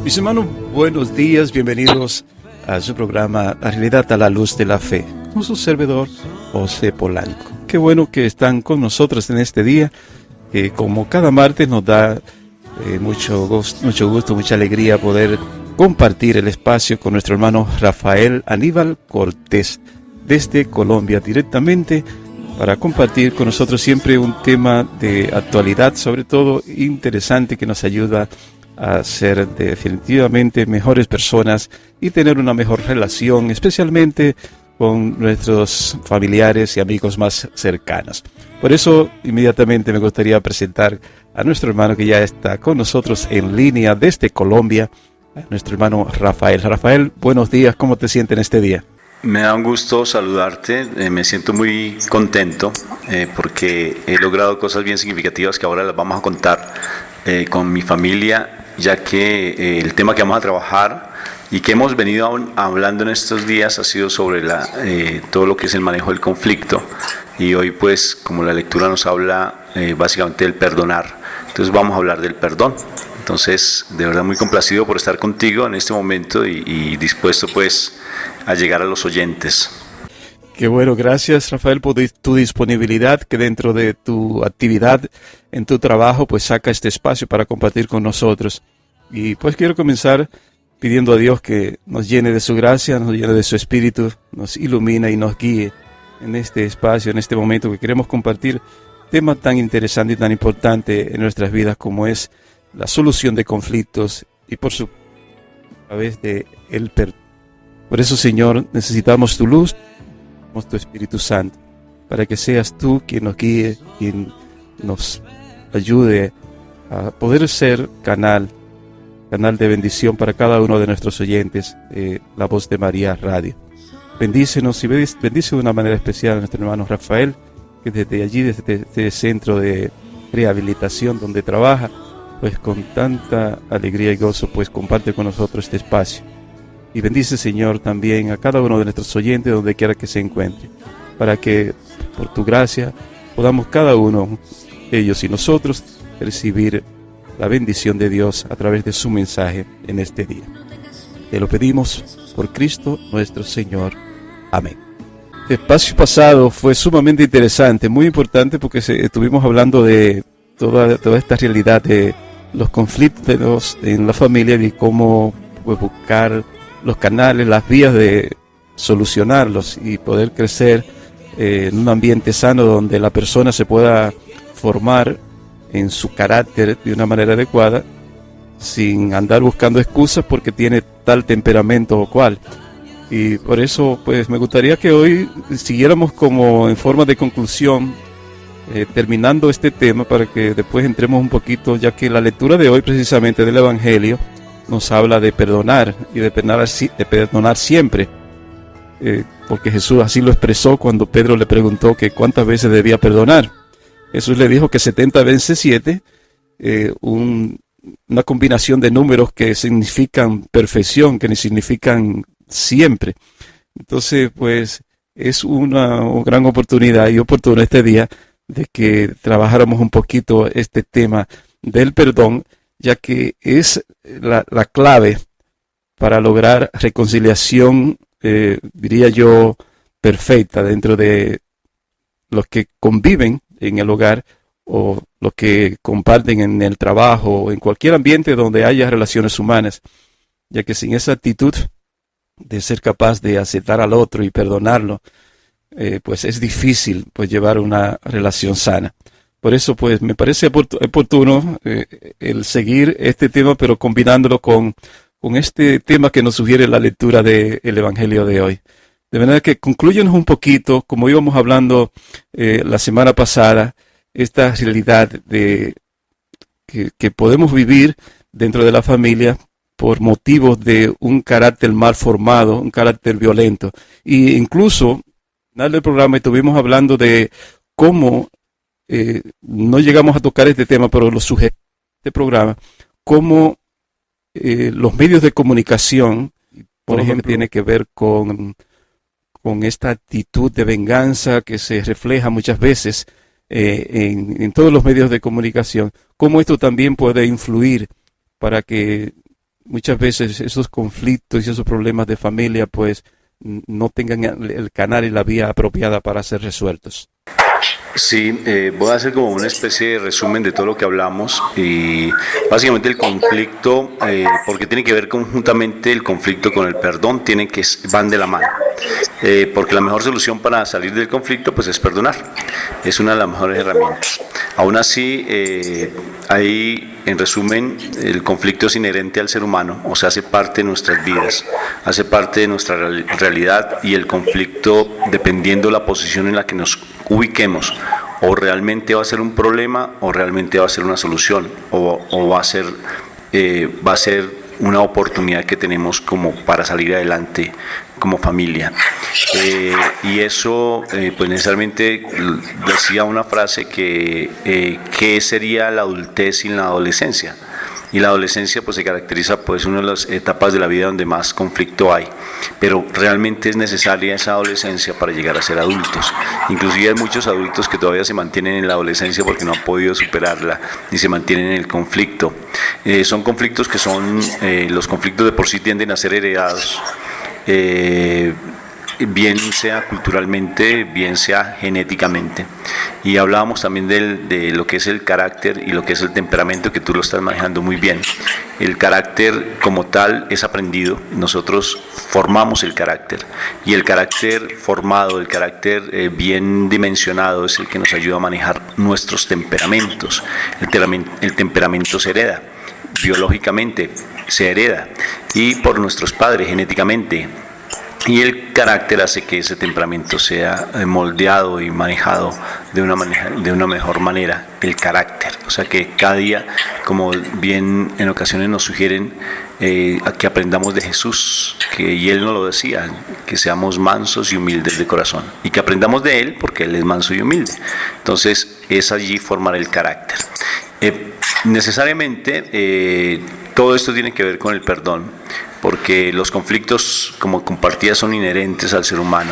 Mis hermanos, buenos días, bienvenidos a su programa La Realidad a la Luz de la Fe, con su servidor José Polanco. Qué bueno que están con nosotros en este día, que como cada martes nos da mucho gusto, mucha alegría poder compartir el espacio con nuestro hermano Rafael Aníbal Cortés, desde Colombia directamente, para compartir con nosotros siempre un tema de actualidad, sobre todo interesante, que nos ayuda a ser definitivamente mejores personas y tener una mejor relación, especialmente con nuestros familiares y amigos más cercanos. Por eso, inmediatamente me gustaría presentar a nuestro hermano que ya está con nosotros en línea desde Colombia, a nuestro hermano Rafael. Rafael, buenos días, ¿cómo te sientes en este día? Me da un gusto saludarte, me siento muy contento porque he logrado cosas bien significativas que ahora las vamos a contar con mi familia, ya que el tema que vamos a trabajar y que hemos venido hablando en estos días ha sido sobre todo lo que es el manejo del conflicto, y hoy, pues, como la lectura nos habla básicamente del perdonar, entonces vamos a hablar del perdón. Entonces, de verdad muy complacido por estar contigo en este momento y dispuesto, pues, a llegar a los oyentes. Qué bueno, gracias, Rafael, por tu disponibilidad, que dentro de tu actividad en tu trabajo pues saca este espacio para compartir con nosotros. Y pues quiero comenzar pidiendo a Dios que nos llene de su gracia, nos llene de su espíritu, nos ilumine y nos guíe en este espacio, en este momento que queremos compartir tema tan interesante y tan importante en nuestras vidas como es la solución de conflictos y por su a través de el perdón. Por eso, Señor, necesitamos tu luz, tu Espíritu Santo, para que seas tú quien nos guíe, quien nos ayude a poder ser canal de bendición para cada uno de nuestros oyentes, La Voz de María Radio. Bendícenos y bendice de una manera especial a nuestro hermano Rafael, que desde allí, desde este centro de rehabilitación donde trabaja, pues con tanta alegría y gozo, pues comparte con nosotros este espacio. Y bendice, Señor, también a cada uno de nuestros oyentes donde quiera que se encuentre, para que por tu gracia podamos cada uno, ellos y nosotros, recibir la bendición de Dios a través de su mensaje en este día. Te lo pedimos por Cristo nuestro Señor. Amén. El espacio pasado fue sumamente interesante, muy importante, porque estuvimos hablando de toda esta realidad de los conflictos en la familia y cómo pues, buscar los canales, las vías de solucionarlos y poder crecer en un ambiente sano donde la persona se pueda formar en su carácter de una manera adecuada, sin andar buscando excusas porque tiene tal temperamento o cual. Y por eso pues me gustaría que hoy siguiéramos como en forma de conclusión, terminando este tema, para que después entremos un poquito, ya que la lectura de hoy precisamente del Evangelio nos habla de perdonar y de perdonar siempre, porque Jesús así lo expresó cuando Pedro le preguntó que cuántas veces debía perdonar. Jesús le dijo que 70 veces 7, una combinación de números que significan perfección, que significan siempre. Entonces, pues, es una gran oportunidad y oportuno este día de que trabajáramos un poquito este tema del perdón, ya que es la clave para lograr reconciliación, diría yo, perfecta dentro de los que conviven en el hogar o los que comparten en el trabajo o en cualquier ambiente donde haya relaciones humanas, ya que sin esa actitud de ser capaz de aceptar al otro y perdonarlo, pues es difícil pues llevar una relación sana. Por eso, pues, me parece oportuno el seguir este tema, pero combinándolo con este tema que nos sugiere la lectura del Evangelio de hoy. De manera que conclúyenos un poquito, como íbamos hablando la semana pasada, esta realidad de que podemos vivir dentro de la familia por motivos de un carácter mal formado, un carácter violento. Y incluso, al final del programa estuvimos hablando de cómo no llegamos a tocar este tema, pero lo sugerí en este programa, cómo los medios de comunicación, por ejemplo, tiene que ver con esta actitud de venganza que se refleja muchas veces en todos los medios de comunicación, cómo esto también puede influir para que muchas veces esos conflictos y esos problemas de familia pues no tengan el canal y la vía apropiada para ser resueltos. Sí, voy a hacer como una especie de resumen de todo lo que hablamos y básicamente el conflicto, porque tiene que ver conjuntamente el conflicto con el perdón, van de la mano, porque la mejor solución para salir del conflicto pues es perdonar, es una de las mejores herramientas. Aún así, ahí en resumen, el conflicto es inherente al ser humano, o sea, hace parte de nuestras vidas, hace parte de nuestra realidad y el conflicto, dependiendo de la posición en la que nos ubiquemos, o realmente va a ser un problema o realmente va a ser una solución o va a ser una oportunidad que tenemos como para salir adelante como familia. Y eso pues necesariamente decía una frase que sería la adultez sin la adolescencia. Y la adolescencia pues se caracteriza pues una de las etapas de la vida donde más conflicto hay, pero realmente es necesaria esa adolescencia para llegar a ser adultos. Inclusive hay muchos adultos que todavía se mantienen en la adolescencia porque no han podido superarla y se mantienen en el conflicto. Son conflictos que los conflictos de por sí tienden a ser heredados, bien sea culturalmente, bien sea genéticamente. Y hablábamos también de lo que es el carácter y lo que es el temperamento, que tú lo estás manejando muy bien. El carácter como tal es aprendido, nosotros formamos el carácter y el carácter formado, el carácter bien dimensionado es el que nos ayuda a manejar nuestros temperamentos. El temperamento se hereda, biológicamente se hereda y por nuestros padres genéticamente. Y el carácter hace que ese temperamento sea moldeado y manejado de una mejor manera, el carácter. O sea que cada día, como bien en ocasiones nos sugieren, a que aprendamos de Jesús, y Él nos lo decía, que seamos mansos y humildes de corazón. Y que aprendamos de Él porque Él es manso y humilde. Entonces es allí formar el carácter. Necesariamente todo esto tiene que ver con el perdón, porque los conflictos, como compartía, son inherentes al ser humano.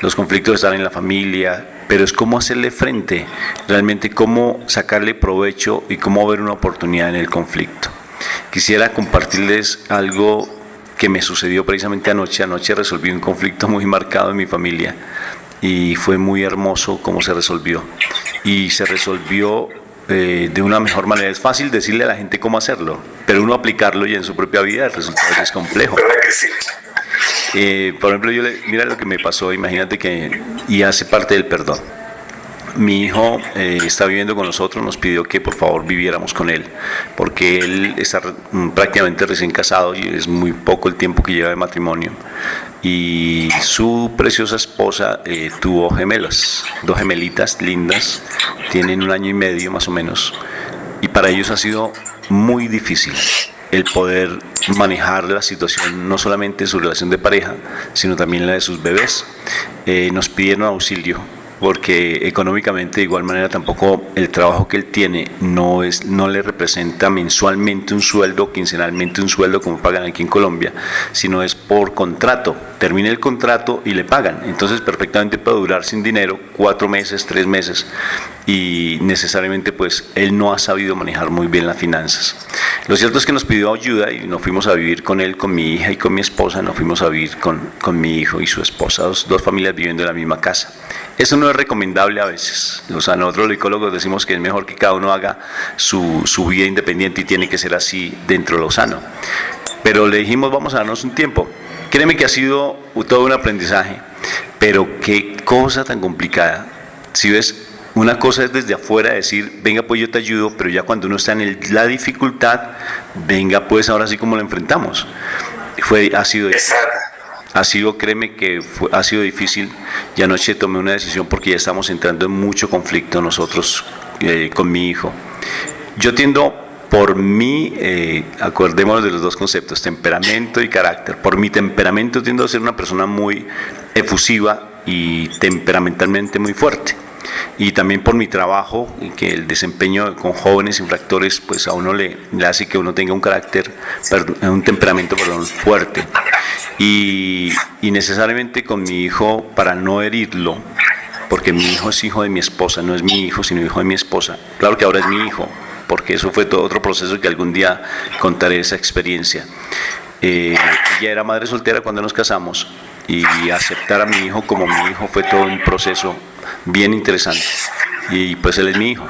Los conflictos están en la familia, pero es cómo hacerle frente, realmente cómo sacarle provecho y cómo ver una oportunidad en el conflicto. Quisiera compartirles algo que me sucedió precisamente anoche. Anoche resolví un conflicto muy marcado en mi familia y fue muy hermoso cómo se resolvió. Y se resolvió de una mejor manera. Es fácil decirle a la gente cómo hacerlo, pero uno aplicarlo y en su propia vida el resultado es complejo. Por ejemplo, mira lo que me pasó, imagínate y hace parte del perdón. Mi hijo está viviendo con nosotros, nos pidió que por favor viviéramos con él, porque él está prácticamente recién casado y es muy poco el tiempo que lleva de matrimonio. Y su preciosa esposa tuvo gemelas, 2 gemelitas lindas, tienen 1 año y medio más o menos, y para ellos ha sido muy difícil el poder manejar la situación, no solamente su relación de pareja, sino también la de sus bebés. Nos pidieron auxilio, porque económicamente de igual manera tampoco el trabajo que él tiene no le representa mensualmente un sueldo, quincenalmente un sueldo como pagan aquí en Colombia, sino es por contrato. Termina el contrato y le pagan, entonces perfectamente puede durar sin dinero 4 meses, 3 meses, y necesariamente pues él no ha sabido manejar muy bien las finanzas. Lo cierto es que nos pidió ayuda y nos fuimos a vivir con él, con mi hija y con mi esposa. Nos fuimos a vivir con mi hijo y su esposa, dos familias viviendo en la misma casa. Eso no es recomendable a veces. O sea, nosotros los psicólogos decimos que es mejor que cada uno haga su vida independiente y tiene que ser así dentro de lo sano. Pero le dijimos, vamos a darnos un tiempo. Créeme que ha sido todo un aprendizaje, pero qué cosa tan complicada. Si ves, una cosa es desde afuera decir, venga pues yo te ayudo, pero ya cuando uno está en la dificultad, venga pues ahora sí como lo enfrentamos. Ha sido, créeme que ha sido difícil, y anoche tomé una decisión porque ya estamos entrando en mucho conflicto nosotros con mi hijo. Yo tiendo, por mí, acordémonos de los 2 conceptos, temperamento y carácter. Por mi temperamento tiendo a ser una persona muy efusiva y temperamentalmente muy fuerte. Y también por mi trabajo, que el desempeño con jóvenes infractores, pues a uno le hace que uno tenga un temperamento fuerte. Y necesariamente con mi hijo, para no herirlo, porque mi hijo es hijo de mi esposa, no es mi hijo, sino hijo de mi esposa. Claro que ahora es mi hijo, porque eso fue todo otro proceso que algún día contaré esa experiencia. Ella era madre soltera cuando nos casamos, y aceptar a mi hijo como mi hijo fue todo un proceso bien interesante. Y pues él es mi hijo.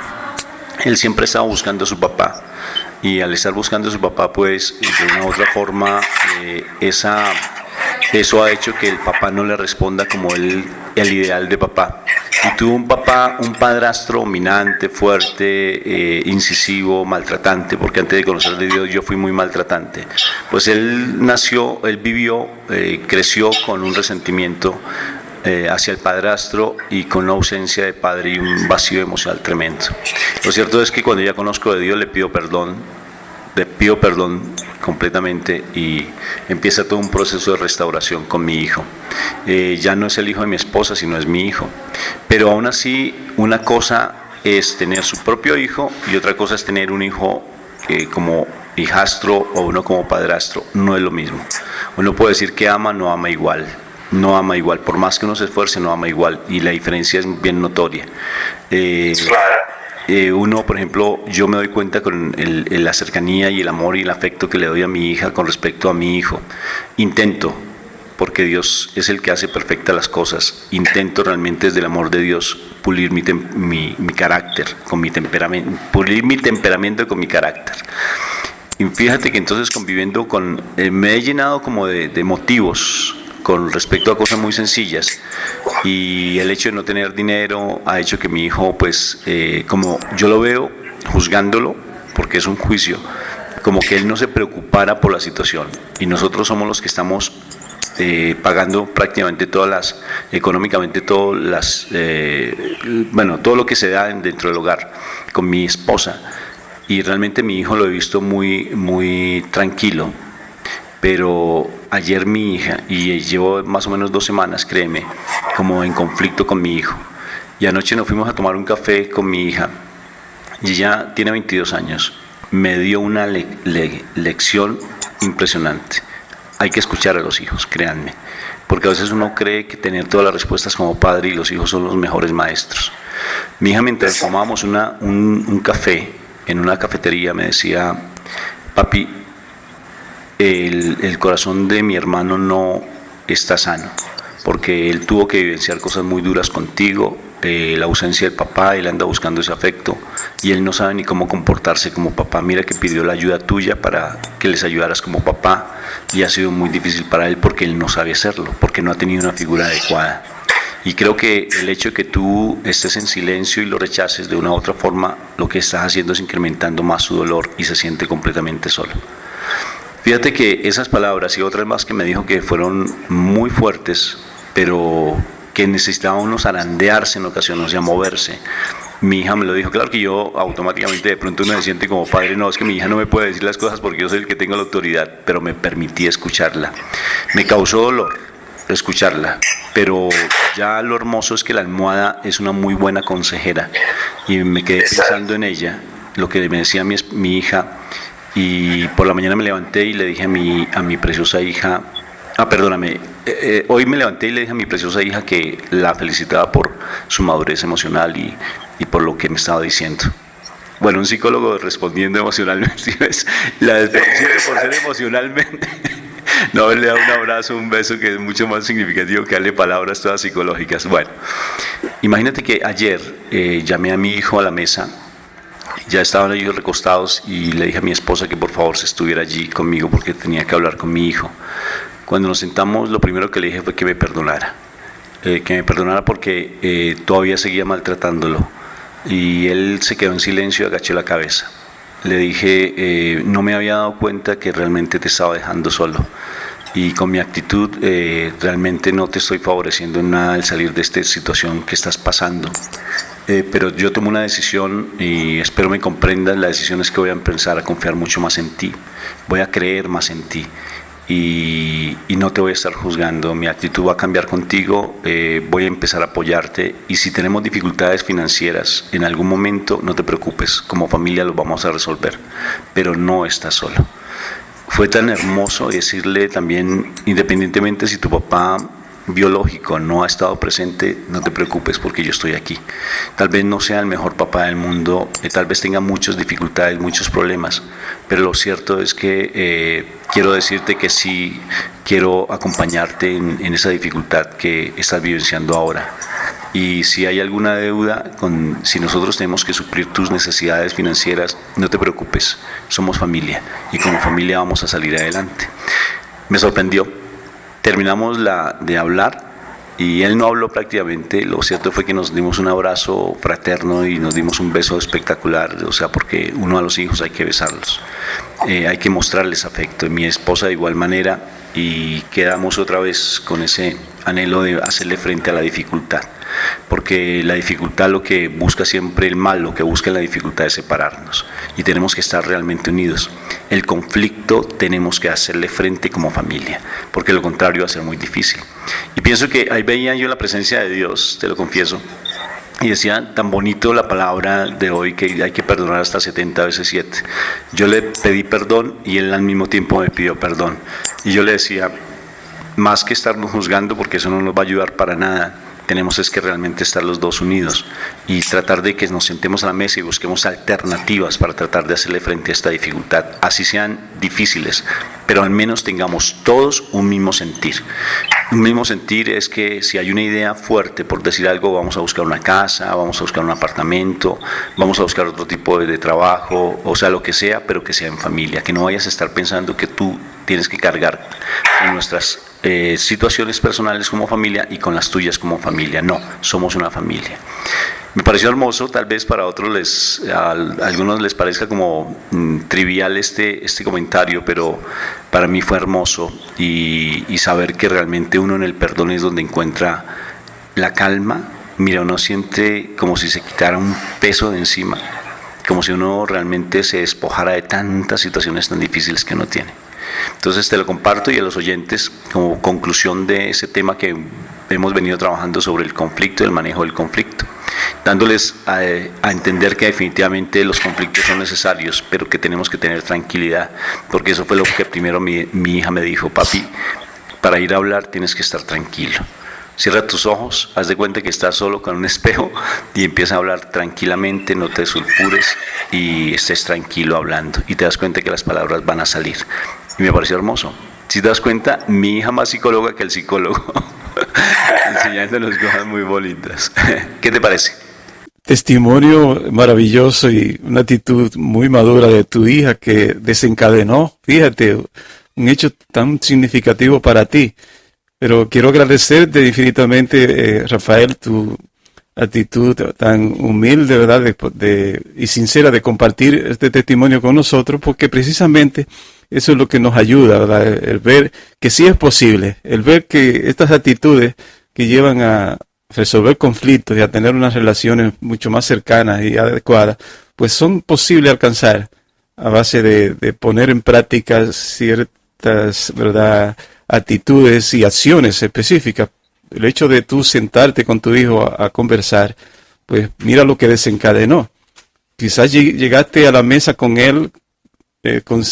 Él siempre estaba buscando a su papá, y al estar buscando a su papá, pues de una u otra forma eso ha hecho que el papá no le responda como el ideal de papá. Y tuvo un padrastro dominante, fuerte, incisivo, maltratante, porque antes de conocer de Dios yo fui muy maltratante. Pues él vivió, creció con un resentimiento hacia el padrastro y con una ausencia de padre y un vacío emocional tremendo. Lo cierto es que cuando ya conozco de Dios le pido perdón completamente, y empieza todo un proceso de restauración con mi hijo. Ya no es el hijo de mi esposa, sino es mi hijo. Pero aún así, una cosa es tener su propio hijo y otra cosa es tener un hijo como hijastro o uno como padrastro. No es lo mismo. Uno puede decir que ama, no ama igual. No ama igual. Por más que uno se esfuerce, no ama igual. Y la diferencia es bien notoria. Uno, por ejemplo, yo me doy cuenta con la cercanía y el amor y el afecto que le doy a mi hija con respecto a mi hijo. Intento, porque Dios es el que hace perfectas las cosas, intento realmente desde el amor de Dios pulir mi carácter, con mi temperamento, pulir mi temperamento con mi carácter. Y fíjate que entonces conviviendo me he llenado como de motivos con respecto a cosas muy sencillas, y el hecho de no tener dinero ha hecho que mi hijo, pues, como yo lo veo, juzgándolo, porque es un juicio, como que él no se preocupara por la situación, y nosotros somos los que estamos pagando prácticamente económicamente todo lo que se da dentro del hogar con mi esposa, y realmente mi hijo lo he visto muy, muy tranquilo. Pero ayer mi hija, y llevo más o menos 2 semanas, créeme, como en conflicto con mi hijo. Y anoche nos fuimos a tomar un café con mi hija, y ella tiene 22 años. Me dio una lección impresionante. Hay que escuchar a los hijos, créanme. Porque a veces uno cree que tener todas las respuestas como padre, y los hijos son los mejores maestros. Mi hija, mientras tomábamos un café en una cafetería, me decía: papi, el corazón de mi hermano no está sano, porque él tuvo que vivenciar cosas muy duras contigo, la ausencia del papá, él anda buscando ese afecto y él no sabe ni cómo comportarse como papá. Mira que pidió la ayuda tuya para que les ayudaras como papá, y ha sido muy difícil para él porque él no sabe hacerlo, porque no ha tenido una figura adecuada. Y creo que el hecho de que tú estés en silencio y lo rechaces de una u otra forma, lo que estás haciendo es incrementando más su dolor, y se siente completamente solo. Fíjate que esas palabras y otras más que me dijo, que fueron muy fuertes, pero que necesitaba uno zarandearse en ocasiones, o sea, moverse. Mi hija me lo dijo. Claro que yo automáticamente de pronto uno se siente como padre: no, es que mi hija no me puede decir las cosas porque yo soy el que tengo la autoridad, pero me permití escucharla. Me causó dolor escucharla, pero ya lo hermoso es que la almohada es una muy buena consejera, y me quedé pensando en ella, lo que me decía mi hija. Y por la mañana me levanté y le dije a mi preciosa hija, hoy me levanté y le dije a mi preciosa hija que la felicitaba por su madurez emocional y por lo que me estaba diciendo. Bueno, un psicólogo respondiendo emocionalmente, la felicito por ser emocionalmente. No haberle dado un abrazo, un beso, que es mucho más significativo que darle palabras todas psicológicas. Bueno, imagínate que ayer llamé a mi hijo a la mesa. Ya estaban ellos recostados y le dije a mi esposa que por favor se estuviera allí conmigo porque tenía que hablar con mi hijo. Cuando nos sentamos, lo primero que le dije fue que me perdonara porque todavía seguía maltratándolo, y él se quedó en silencio y agachó la cabeza. Le dije, no me había dado cuenta que realmente te estaba dejando solo, y con mi actitud realmente no te estoy favoreciendo en nada el salir de esta situación que estás pasando. Pero yo tomo una decisión y espero me comprendas. La decisión es que voy a empezar a confiar mucho más en ti, voy a creer más en ti, y no te voy a estar juzgando. Mi actitud va a cambiar contigo, voy a empezar a apoyarte, y si tenemos dificultades financieras en algún momento, no te preocupes, como familia lo vamos a resolver, pero no estás solo. Fue tan hermoso decirle también, independientemente si tu papá biológico no ha estado presente, no te preocupes porque yo estoy aquí. Tal vez no sea el mejor papá del mundo, tal vez tenga muchas dificultades, muchos problemas, pero lo cierto es que quiero decirte que sí quiero acompañarte en esa dificultad que estás vivenciando ahora. Y si hay alguna deuda, si nosotros tenemos que suplir tus necesidades financieras, no te preocupes, somos familia y como familia vamos a salir adelante. Me sorprendió, terminamos de hablar y él no habló prácticamente, lo cierto fue que nos dimos un abrazo fraterno y nos dimos un beso espectacular, o sea, porque uno a los hijos hay que besarlos, hay que mostrarles afecto, y mi esposa de igual manera, y quedamos otra vez con ese anhelo de hacerle frente a la dificultad, porque la dificultad lo que busca siempre, el mal lo que busca en la dificultad es separarnos y tenemos que estar realmente unidos. El conflicto tenemos que hacerle frente como familia, porque lo contrario va a ser muy difícil. Y pienso que ahí veía yo la presencia de Dios, te lo confieso, y decía tan bonito la palabra de hoy que hay que perdonar hasta 70 veces 7. Yo le pedí perdón y él al mismo tiempo me pidió perdón, y yo le decía, más que estarnos juzgando, porque eso no nos va a ayudar para nada, tenemos es que realmente estar los dos unidos y tratar de que nos sentemos a la mesa y busquemos alternativas para tratar de hacerle frente a esta dificultad, así sean difíciles, pero al menos tengamos todos un mismo sentir. Un mismo sentir es que si hay una idea fuerte, por decir algo, vamos a buscar una casa, vamos a buscar un apartamento, vamos a buscar otro tipo de trabajo, o sea, lo que sea, pero que sea en familia, que no vayas a estar pensando que tú tienes que cargar con nuestras situaciones personales como familia y con las tuyas como familia. No, somos una familia. Me pareció hermoso, tal vez para otros a algunos les parezca como trivial este comentario, pero para mí fue hermoso y saber que realmente uno en el perdón es donde encuentra la calma. Mira, uno siente como si se quitara un peso de encima, como si uno realmente se despojara de tantas situaciones tan difíciles que uno tiene. Entonces te lo comparto y a los oyentes como conclusión de ese tema que hemos venido trabajando sobre el conflicto y el manejo del conflicto, dándoles a entender que definitivamente los conflictos son necesarios, pero que tenemos que tener tranquilidad, porque eso fue lo que primero mi hija me dijo: papi, para ir a hablar tienes que estar tranquilo. Cierra tus ojos, haz de cuenta que estás solo con un espejo y empieza a hablar tranquilamente, no te sulfures y estés tranquilo hablando y te das cuenta que las palabras van a salir. Y me pareció hermoso. Si te das cuenta, mi hija más psicóloga que el psicólogo, enseñándonos cosas muy bonitas. ¿Qué te parece? Testimonio maravilloso y una actitud muy madura de tu hija que desencadenó, fíjate, un hecho tan significativo para ti. Pero quiero agradecerte infinitamente, Rafael, tu actitud tan humilde, ¿verdad? Y sincera de compartir este testimonio con nosotros, porque precisamente eso es lo que nos ayuda, ¿verdad? El ver que sí es posible, el ver que estas actitudes que llevan a resolver conflictos y a tener unas relaciones mucho más cercanas y adecuadas, pues son posibles alcanzar a base de poner en práctica ciertas, ¿verdad?, actitudes y acciones específicas. El hecho de tú sentarte con tu hijo a conversar, pues mira lo que desencadenó. Quizás llegaste a la mesa con él con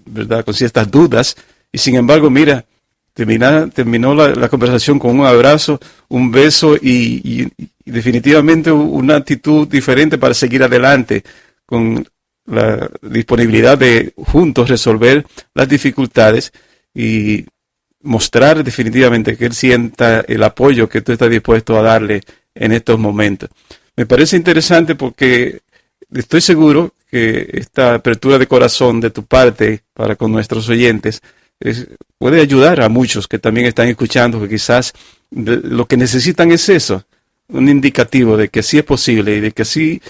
¿verdad?, con ciertas dudas, y sin embargo, mira, terminó la conversación con un abrazo, un beso y definitivamente una actitud diferente para seguir adelante con la disponibilidad de juntos resolver las dificultades y mostrar definitivamente que él sienta el apoyo que tú estás dispuesto a darle en estos momentos. Me parece interesante porque estoy seguro que esta apertura de corazón de tu parte para con nuestros oyentes puede ayudar a muchos que también están escuchando, que quizás lo que necesitan es eso, un indicativo de que sí es posible y de que sí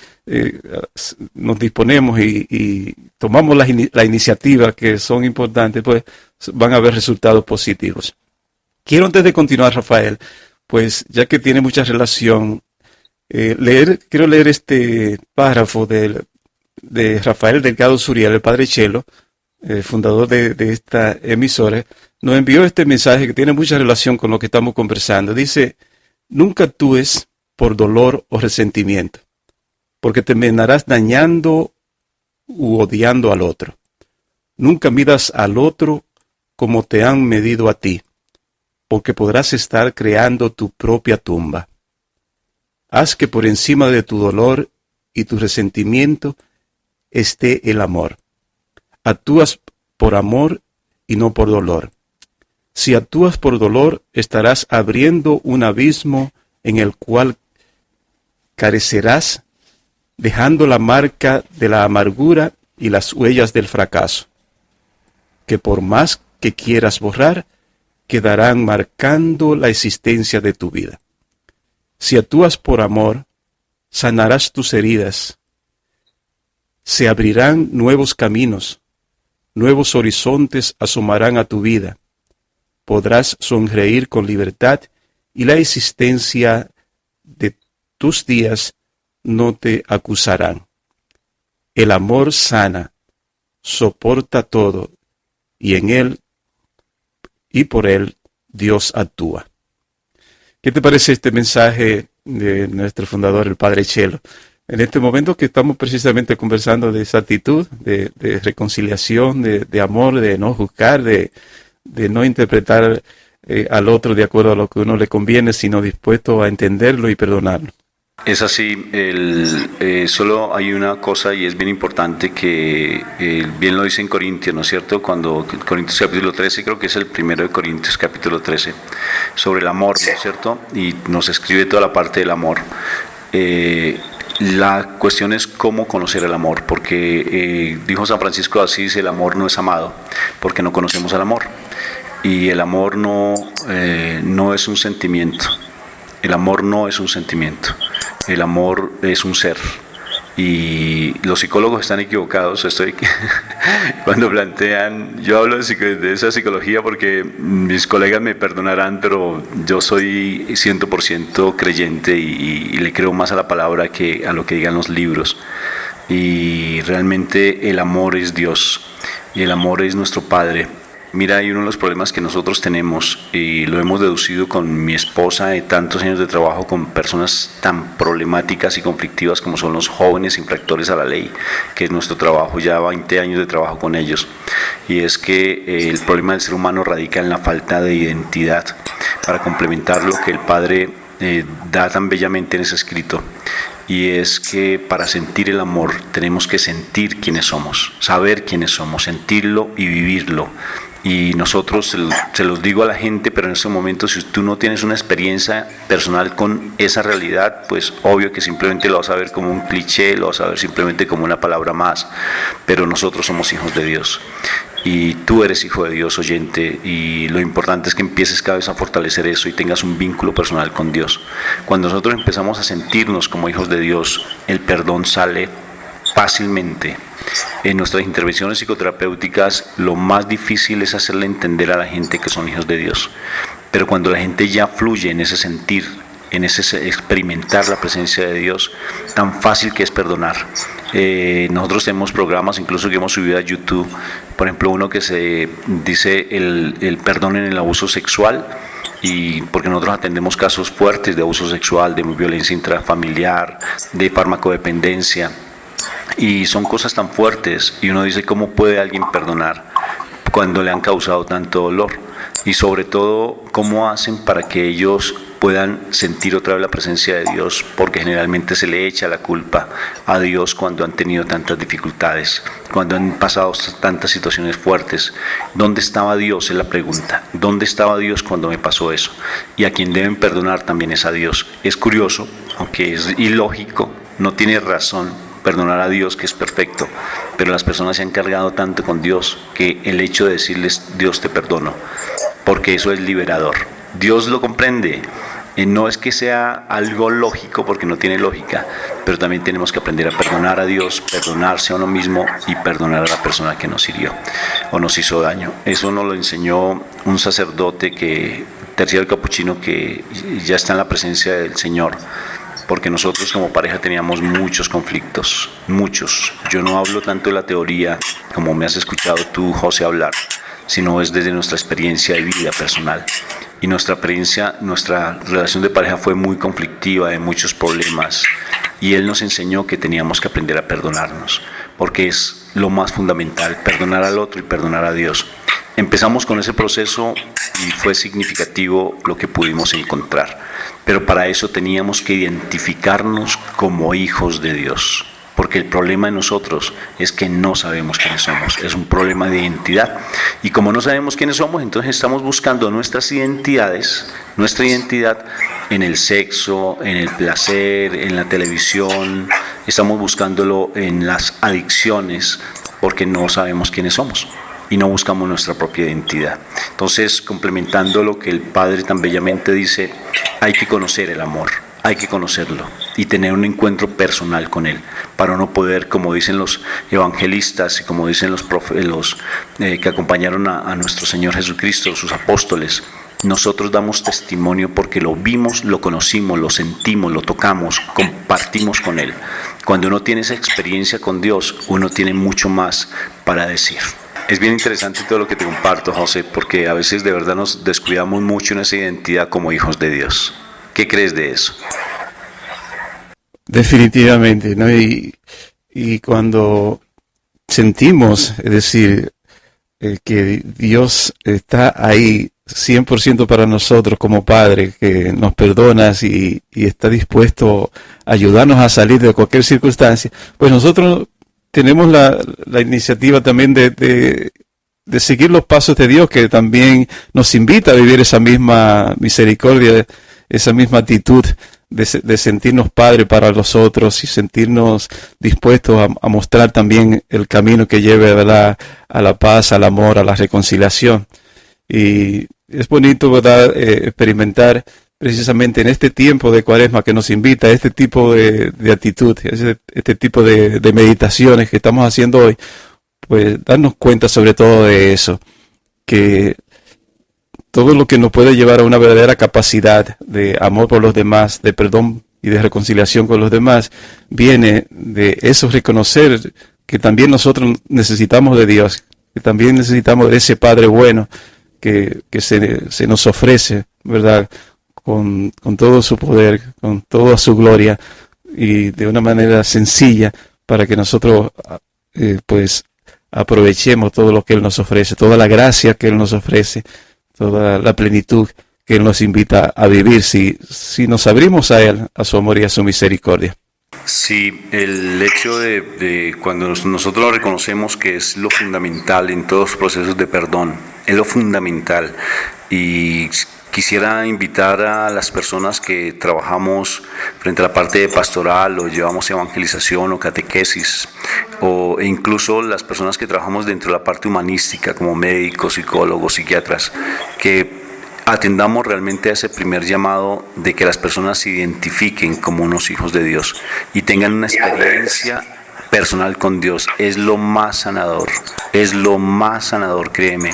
nos disponemos y tomamos la iniciativa que son importantes, pues van a haber resultados positivos. Quiero, antes de continuar, Rafael, pues ya que tiene mucha relación, quiero leer este párrafo de Rafael Delgado Suriel, el padre Chelo, fundador de esta emisora. Nos envió este mensaje que tiene mucha relación con lo que estamos conversando. Dice: nunca actúes por dolor o resentimiento, porque terminarás dañando u odiando al otro. Nunca midas al otro como te han medido a ti. porque podrás estar creando tu propia tumba. Haz que por encima de tu dolor y tu resentimiento esté el amor. Actúas por amor y no por dolor. Si actúas por dolor, estarás abriendo un abismo en el cual carecerás, dejando la marca de la amargura y las huellas del fracaso, que por más que quieras borrar, quedarán marcando la existencia de tu vida. Si actúas por amor, sanarás tus heridas. Se abrirán nuevos caminos, nuevos horizontes asomarán a tu vida. Podrás sonreír con libertad y la existencia de tus días no te acusarán. El amor sana, soporta todo, y en él y por él Dios actúa. ¿Qué te parece este mensaje de nuestro fundador, el Padre Chelo? En este momento que estamos precisamente conversando de esa actitud, de reconciliación, de amor, de no juzgar, de no interpretar al otro de acuerdo a lo que a uno le conviene, sino dispuesto a entenderlo y perdonarlo. Es así, solo hay una cosa y es bien importante que bien lo dice en Corintios, ¿no es cierto? Cuando Corintios capítulo 13, creo que es el primero de Corintios capítulo 13, sobre el amor, ¿no es cierto? Y nos escribe toda la parte del amor. La cuestión es cómo conocer el amor, porque dijo San Francisco de Asís, el amor no es amado, porque no conocemos al amor. Y el amor no es un sentimiento, el amor no es un sentimiento. El amor es un ser y los psicólogos están equivocados. Cuando plantean, yo hablo de esa psicología porque mis colegas me perdonarán, pero yo soy 100% creyente y le creo más a la palabra que a lo que digan los libros. Y realmente el amor es Dios y el amor es nuestro Padre. Mira, hay uno de los problemas que nosotros tenemos y lo hemos deducido con mi esposa de tantos años de trabajo con personas tan problemáticas y conflictivas como son los jóvenes infractores a la ley, que es nuestro trabajo, ya 20 años de trabajo con ellos. Y es que el problema del ser humano radica en la falta de identidad, para complementar lo que el Padre da tan bellamente en ese escrito. Y es que para sentir el amor tenemos que sentir quiénes somos, saber quiénes somos, sentirlo y vivirlo. Y nosotros se los digo a la gente, pero en ese momento si tú no tienes una experiencia personal con esa realidad, pues obvio que simplemente lo vas a ver como un cliché, lo vas a ver simplemente como una palabra más, pero nosotros somos hijos de Dios. Y tú eres hijo de Dios, oyente, y lo importante es que empieces cada vez a fortalecer eso y tengas un vínculo personal con Dios. Cuando nosotros empezamos a sentirnos como hijos de Dios, el perdón sale fácilmente. En nuestras intervenciones psicoterapéuticas lo más difícil es hacerle entender a la gente que son hijos de Dios, pero cuando la gente ya fluye en ese sentir, en ese experimentar la presencia de Dios, tan fácil que es perdonar. Nosotros tenemos programas incluso que hemos subido a YouTube, por ejemplo uno que se dice el perdón en el abuso sexual, y porque nosotros atendemos casos fuertes de abuso sexual, de violencia intrafamiliar, de farmacodependencia, y son cosas tan fuertes y uno dice ¿cómo puede alguien perdonar cuando le han causado tanto dolor? Y sobre todo ¿cómo hacen para que ellos puedan sentir otra vez la presencia de Dios? Porque generalmente se le echa la culpa a Dios cuando han tenido tantas dificultades, cuando han pasado tantas situaciones fuertes. ¿Dónde estaba Dios? Es la pregunta. ¿Dónde estaba Dios cuando me pasó eso? Y a quien deben perdonar también es a Dios. Es curioso, aunque es ilógico, no tiene razón perdonar a Dios, que es perfecto, pero las personas se han cargado tanto con Dios que el hecho de decirles Dios te perdono, porque eso es liberador. Dios lo comprende, no es que sea algo lógico porque no tiene lógica, pero también tenemos que aprender a perdonar a Dios, perdonarse a uno mismo y perdonar a la persona que nos hirió o nos hizo daño. Eso nos lo enseñó un sacerdote terciario capuchino que ya está en la presencia del Señor, porque nosotros como pareja teníamos muchos conflictos, muchos. Yo no hablo tanto de la teoría como me has escuchado tú, José, hablar, sino es desde nuestra experiencia de vida personal. Y nuestra relación de pareja fue muy conflictiva, de muchos problemas. Y él nos enseñó que teníamos que aprender a perdonarnos, porque es lo más fundamental, perdonar al otro y perdonar a Dios. Empezamos con ese proceso y fue significativo lo que pudimos encontrar, pero para eso teníamos que identificarnos como hijos de Dios, porque el problema de nosotros es que no sabemos quiénes somos, es un problema de identidad, y como no sabemos quiénes somos, entonces estamos buscando nuestras identidades, nuestra identidad en el sexo, en el placer, en la televisión, estamos buscándolo en las adicciones, porque no sabemos quiénes somos y no buscamos nuestra propia identidad. Entonces, complementando lo que el Padre tan bellamente dice, hay que conocer el amor, hay que conocerlo y tener un encuentro personal con él, para no poder, como dicen los evangelistas y como dicen los que acompañaron a nuestro Señor Jesucristo, sus apóstoles, nosotros damos testimonio porque lo vimos, lo conocimos, lo sentimos, lo tocamos, compartimos con él. Cuando uno tiene esa experiencia con Dios, uno tiene mucho más para decir. Es bien interesante todo lo que te comparto, José, porque a veces de verdad nos descuidamos mucho en esa identidad como hijos de Dios. ¿Qué crees de eso? Definitivamente, ¿no? Y cuando sentimos, es decir, que Dios está ahí 100% para nosotros como Padre, que nos perdonas y está dispuesto a ayudarnos a salir de cualquier circunstancia, pues nosotros tenemos la iniciativa también de seguir los pasos de Dios, que también nos invita a vivir esa misma misericordia, esa misma actitud de sentirnos Padre para los otros y sentirnos dispuestos a mostrar también el camino que lleve, ¿verdad?, a la paz, al amor, a la reconciliación. Y es bonito, ¿verdad?, experimentar precisamente en este tiempo de Cuaresma que nos invita a este tipo de actitud, este tipo de meditaciones que estamos haciendo hoy, pues darnos cuenta sobre todo de eso, que todo lo que nos puede llevar a una verdadera capacidad de amor por los demás, de perdón y de reconciliación con los demás, viene de eso, reconocer que también nosotros necesitamos de Dios, que también necesitamos de ese Padre bueno que se nos ofrece, ¿verdad?, con todo su poder, con toda su gloria y de una manera sencilla para que nosotros pues aprovechemos todo lo que Él nos ofrece, toda la gracia que Él nos ofrece, toda la plenitud que Él nos invita a vivir si nos abrimos a Él, a su amor y a su misericordia. Sí, el hecho de cuando nosotros lo reconocemos, que es lo fundamental en todos los procesos de perdón, es lo fundamental. Y quisiera invitar a las personas que trabajamos frente a la parte de pastoral o llevamos evangelización o catequesis, e incluso las personas que trabajamos dentro de la parte humanística como médicos, psicólogos, psiquiatras, que atendamos realmente a ese primer llamado de que las personas se identifiquen como unos hijos de Dios y tengan una experiencia personal con Dios. Es lo más sanador, créeme.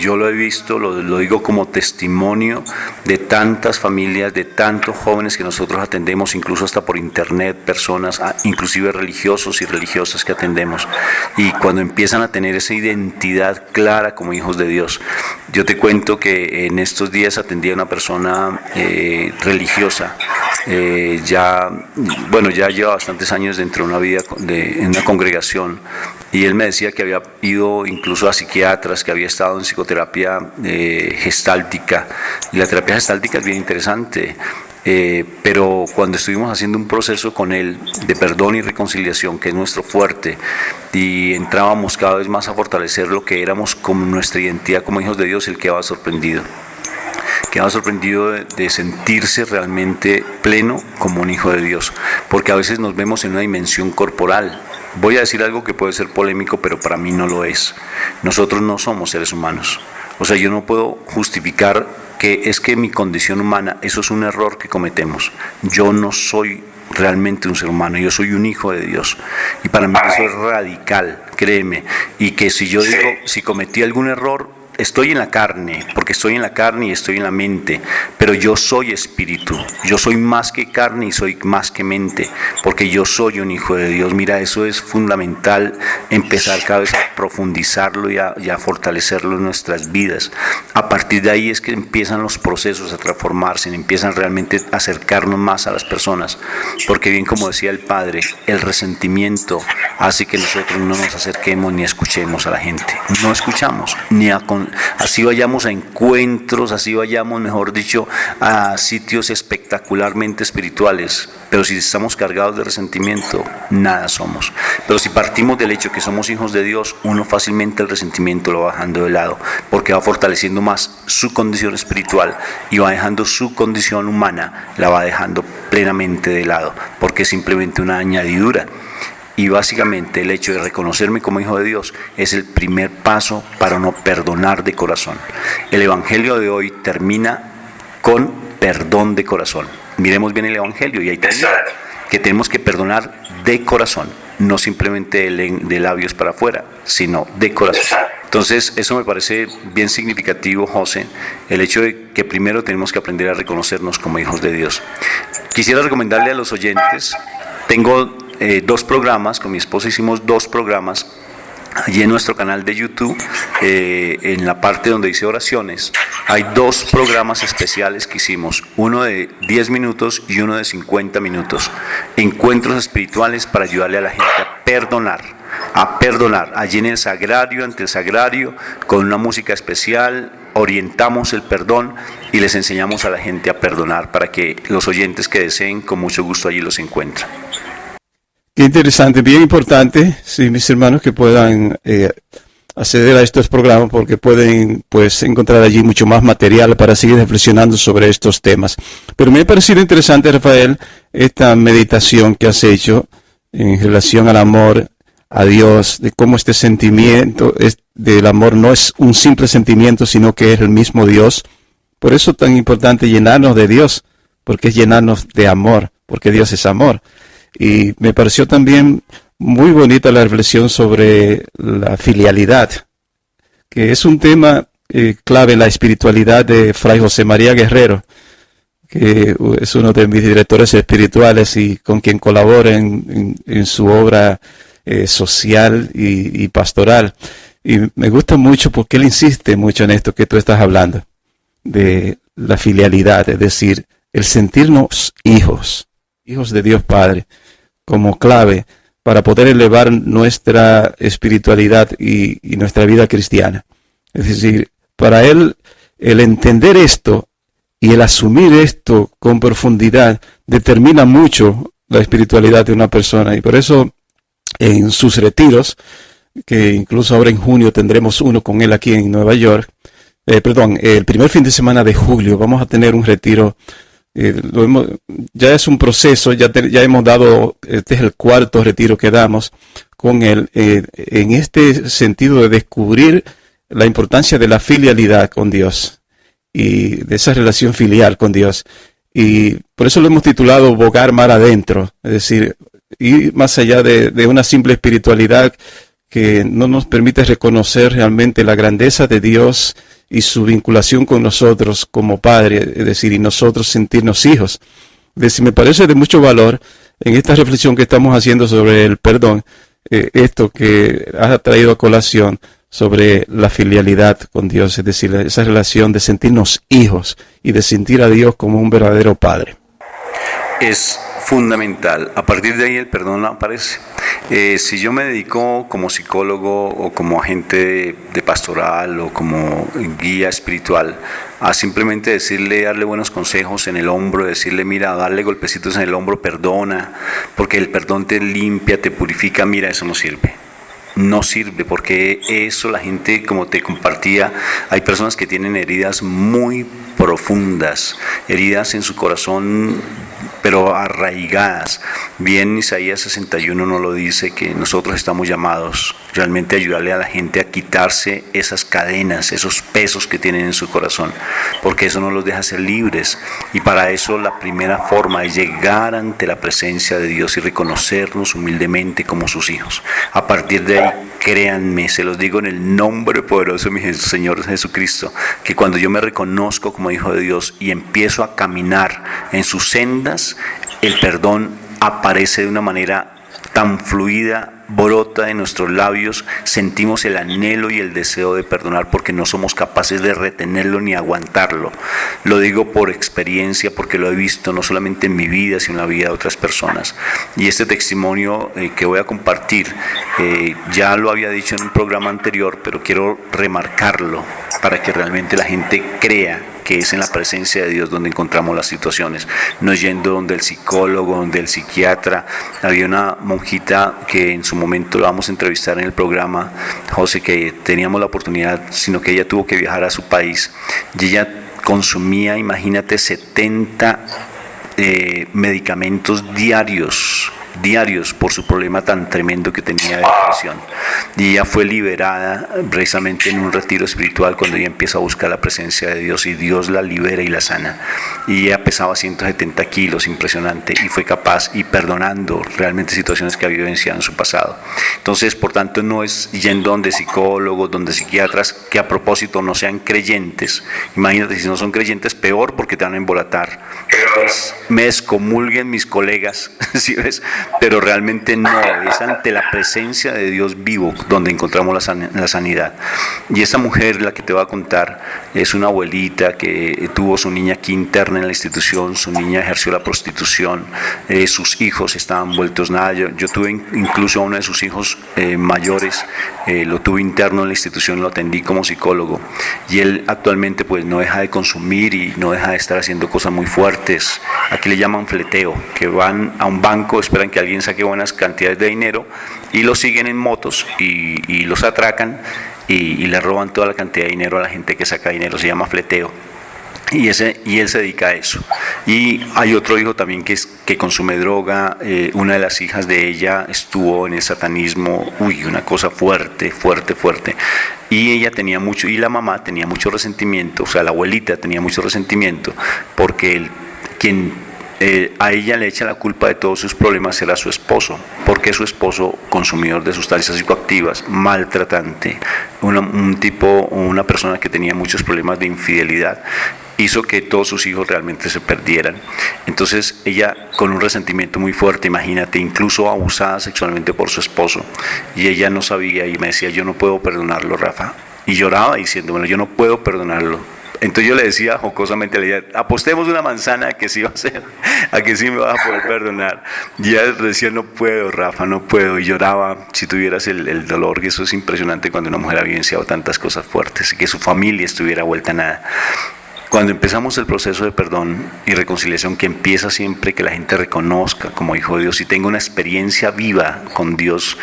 Yo lo he visto, lo digo como testimonio de tantas familias, de tantos jóvenes que nosotros atendemos, incluso hasta por internet, personas, inclusive religiosos y religiosas que atendemos, y cuando empiezan a tener esa identidad clara como hijos de Dios. Yo te cuento que en estos días atendí a una persona religiosa, ya lleva bastantes años dentro de una vida en una congregación, y él me decía que había ido incluso a psiquiatras, que había estado en psicoterapia gestáltica, y la terapia gestáltica es bien interesante, pero cuando estuvimos haciendo un proceso con él de perdón y reconciliación, que es nuestro fuerte, y entrábamos cada vez más a fortalecer lo que éramos con nuestra identidad como hijos de Dios, él quedaba sorprendido de sentirse realmente pleno como un hijo de Dios, porque a veces nos vemos en una dimensión corporal. Voy a decir algo que puede ser polémico, pero para mí no lo es. Nosotros no somos seres humanos. O sea, yo no puedo justificar que es que mi condición humana, eso es un error que cometemos. Yo no soy realmente un ser humano, yo soy un hijo de Dios, y para mí eso es radical, créeme, y que si yo digo, si cometí algún error, estoy en la carne, porque estoy en la carne y estoy en la mente, pero yo soy espíritu, yo soy más que carne y soy más que mente, porque yo soy un hijo de Dios. Mira, eso es fundamental, empezar cada vez a profundizarlo y a fortalecerlo en nuestras vidas. A partir de ahí es que empiezan los procesos a transformarse, empiezan realmente a acercarnos más a las personas, porque bien como decía el Padre, el resentimiento hace que nosotros no nos acerquemos ni escuchemos a la gente. No escuchamos, así vayamos a encuentros, así vayamos, mejor dicho, a sitios espectacularmente espirituales, pero si estamos cargados de resentimiento, nada somos. Pero si partimos del hecho que somos hijos de Dios, uno fácilmente el resentimiento lo va dejando de lado, porque va fortaleciendo más su condición espiritual y va dejando su condición humana, la va dejando plenamente de lado, porque es simplemente una añadidura. Y básicamente el hecho de reconocerme como hijo de Dios es el primer paso para no perdonar de corazón. El Evangelio de hoy termina con perdón de corazón. Miremos bien el Evangelio y ahí termina, que tenemos que perdonar de corazón, no simplemente de labios para afuera, sino de corazón. Entonces eso me parece bien significativo, José, el hecho de que primero tenemos que aprender a reconocernos como hijos de Dios. Quisiera recomendarle a los oyentes, tengo 2 programas, con mi esposa hicimos 2 programas allí en nuestro canal de YouTube, en la parte donde dice oraciones, hay 2 programas especiales que hicimos, uno de 10 minutos y uno de 50 minutos, encuentros espirituales para ayudarle a la gente a perdonar, allí en el sagrario, ante el sagrario, con una música especial, orientamos el perdón y les enseñamos a la gente a perdonar para que los oyentes que deseen, con mucho gusto allí los encuentren. Qué interesante, bien importante, sí, mis hermanos, que puedan acceder a estos programas porque pueden pues encontrar allí mucho más material para seguir reflexionando sobre estos temas. Pero me ha parecido interesante, Rafael, esta meditación que has hecho en relación al amor a Dios, de cómo este sentimiento del amor no es un simple sentimiento, sino que es el mismo Dios. Por eso es tan importante llenarnos de Dios, porque es llenarnos de amor, porque Dios es amor. Y me pareció también muy bonita la reflexión sobre la filialidad, que es un tema clave en la espiritualidad de Fray José María Guerrero, que es uno de mis directores espirituales y con quien colaboro en su obra social y pastoral. Y me gusta mucho porque él insiste mucho en esto que tú estás hablando, de la filialidad, es decir, el sentirnos hijos de Dios Padre, como clave para poder elevar nuestra espiritualidad y nuestra vida cristiana. Es decir, para él, el entender esto y el asumir esto con profundidad determina mucho la espiritualidad de una persona. Y por eso, en sus retiros, que incluso ahora en junio tendremos uno con él aquí en Nueva York, el primer fin de semana de julio vamos a tener un retiro. Ya es un proceso, ya hemos dado, este es el 4º retiro que damos con él, en este sentido de descubrir la importancia de la filialidad con Dios y de esa relación filial con Dios. Y por eso lo hemos titulado Bogar Mar Adentro, es decir, ir más allá de una simple espiritualidad que no nos permite reconocer realmente la grandeza de Dios y su vinculación con nosotros como Padre, es decir, y nosotros sentirnos hijos. Es decir, me parece de mucho valor en esta reflexión que estamos haciendo sobre el perdón, esto que has traído a colación sobre la filialidad con Dios, es decir, esa relación de sentirnos hijos y de sentir a Dios como un verdadero Padre. Es fundamental. A partir de ahí el perdón aparece. Si yo me dedico como psicólogo o como agente de pastoral o como guía espiritual a simplemente darle buenos consejos en el hombro, decirle, mira, darle golpecitos en el hombro, perdona, porque el perdón te limpia, te purifica, mira, eso no sirve. No sirve, porque eso la gente, como te compartía, hay personas que tienen heridas muy profundas, heridas en su corazón, pero arraigadas. Bien, Isaías 61 nos lo dice, que nosotros estamos llamados realmente a ayudarle a la gente a quitarse esas cadenas, esos pesos que tienen en su corazón, porque eso no los deja ser libres. Y para eso la primera forma es llegar ante la presencia de Dios y reconocernos humildemente como sus hijos. A partir de ahí, créanme, se los digo en el nombre poderoso de mi Señor Jesucristo, que cuando yo me reconozco como hijo de Dios y empiezo a caminar en sus sendas, el perdón aparece de una manera tan fluida brota de nuestros labios, sentimos el anhelo y el deseo de perdonar porque no somos capaces de retenerlo ni aguantarlo. Lo digo por experiencia, porque lo he visto no solamente en mi vida, sino en la vida de otras personas. Y este testimonio que voy a compartir, ya lo había dicho en un programa anterior, pero quiero remarcarlo para que realmente la gente crea que es en la presencia de Dios donde encontramos las situaciones, no yendo donde el psicólogo, donde el psiquiatra. Había una monjita que en su momento la vamos a entrevistar en el programa, José, que teníamos la oportunidad, sino que ella tuvo que viajar a su país y ella consumía, imagínate, 70 medicamentos diarios por su problema tan tremendo que tenía de depresión. Y ella fue liberada precisamente en un retiro espiritual cuando ella empieza a buscar la presencia de Dios y Dios la libera y la sana. Y ella pesaba 170 kilos, impresionante, y fue capaz y perdonando realmente situaciones que había vivenciado en su pasado. Entonces, por tanto, no es yendo donde psicólogos, donde psiquiatras, que a propósito no sean creyentes. Imagínate, si no son creyentes, peor, porque te van a embolatar. Entonces, me excomulguen mis colegas, ¿sí ves? Pero realmente no, es ante la presencia de Dios vivo donde encontramos la sanidad. Y esta mujer, la que te voy a contar, es una abuelita que tuvo su niña aquí interna en la institución, su niña ejerció la prostitución, sus hijos estaban vueltos nada. Yo tuve incluso a uno de sus hijos mayores, lo tuve interno en la institución, lo atendí como psicólogo, y él actualmente pues no deja de consumir y no deja de estar haciendo cosas muy fuertes. Aquí le llaman fleteo, que van a un banco, esperan que alguien saque buenas cantidades de dinero y los siguen en motos y los atracan y le roban toda la cantidad de dinero a la gente que saca dinero. Se llama fleteo. Y él se dedica a eso. Y hay otro hijo también que consume droga. Una de las hijas de ella estuvo en el satanismo. Una cosa fuerte. Y ella tenía mucho, y la mamá tenía mucho resentimiento, o sea, la abuelita tenía mucho resentimiento, porque a ella le echa la culpa de todos sus problemas era su esposo, porque su esposo, consumidor de sustancias psicoactivas, maltratante, una persona que tenía muchos problemas de infidelidad, hizo que todos sus hijos realmente se perdieran. Entonces ella, con un resentimiento muy fuerte, imagínate, incluso abusada sexualmente por su esposo, y ella no sabía y me decía: yo no puedo perdonarlo, Rafa, y lloraba diciendo: bueno, yo no puedo perdonarlo. Entonces yo le decía jocosamente, le decía: apostemos una manzana que sí va a ser, a que sí me vas a poder perdonar. Y ella decía: no puedo, Rafa, no puedo. Y lloraba. Si tuvieras el dolor, que eso es impresionante cuando una mujer ha vivenciado tantas cosas fuertes, que su familia estuviera vuelta a nada. Cuando empezamos el proceso de perdón y reconciliación, que empieza siempre que la gente reconozca como hijo de Dios y tenga una experiencia viva con Dios,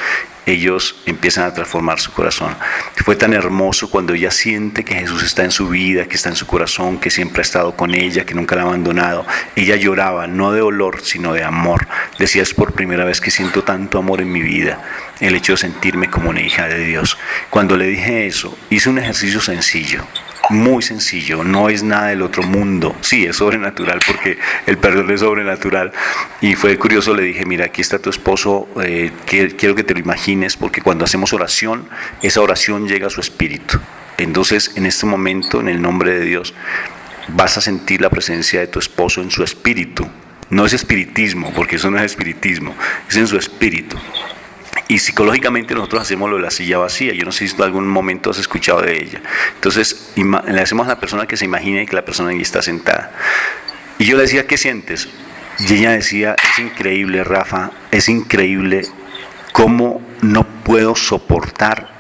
ellos empiezan a transformar su corazón. Fue tan hermoso cuando ella siente que Jesús está en su vida, que está en su corazón, que siempre ha estado con ella, que nunca la ha abandonado. Ella lloraba, no de dolor, sino de amor. Decía: es por primera vez que siento tanto amor en mi vida, el hecho de sentirme como una hija de Dios. Cuando le dije eso, hice un ejercicio sencillo, muy sencillo, no es nada del otro mundo. Sí, es sobrenatural, porque el perdón es sobrenatural. Y fue curioso, le dije: mira, aquí está tu esposo, quiero que te lo imagines, porque cuando hacemos oración, esa oración llega a su espíritu. Entonces, en este momento, en el nombre de Dios, vas a sentir la presencia de tu esposo en su espíritu. No es espiritismo, porque eso no es espiritismo, es en su espíritu. Y psicológicamente nosotros hacemos lo de la silla vacía. Yo no sé si en algún momento has escuchado de ella. Entonces le hacemos a la persona que se imagine que la persona ahí está sentada. Y yo le decía: ¿qué sientes? Y ella decía: es increíble, Rafa, es increíble cómo no puedo soportar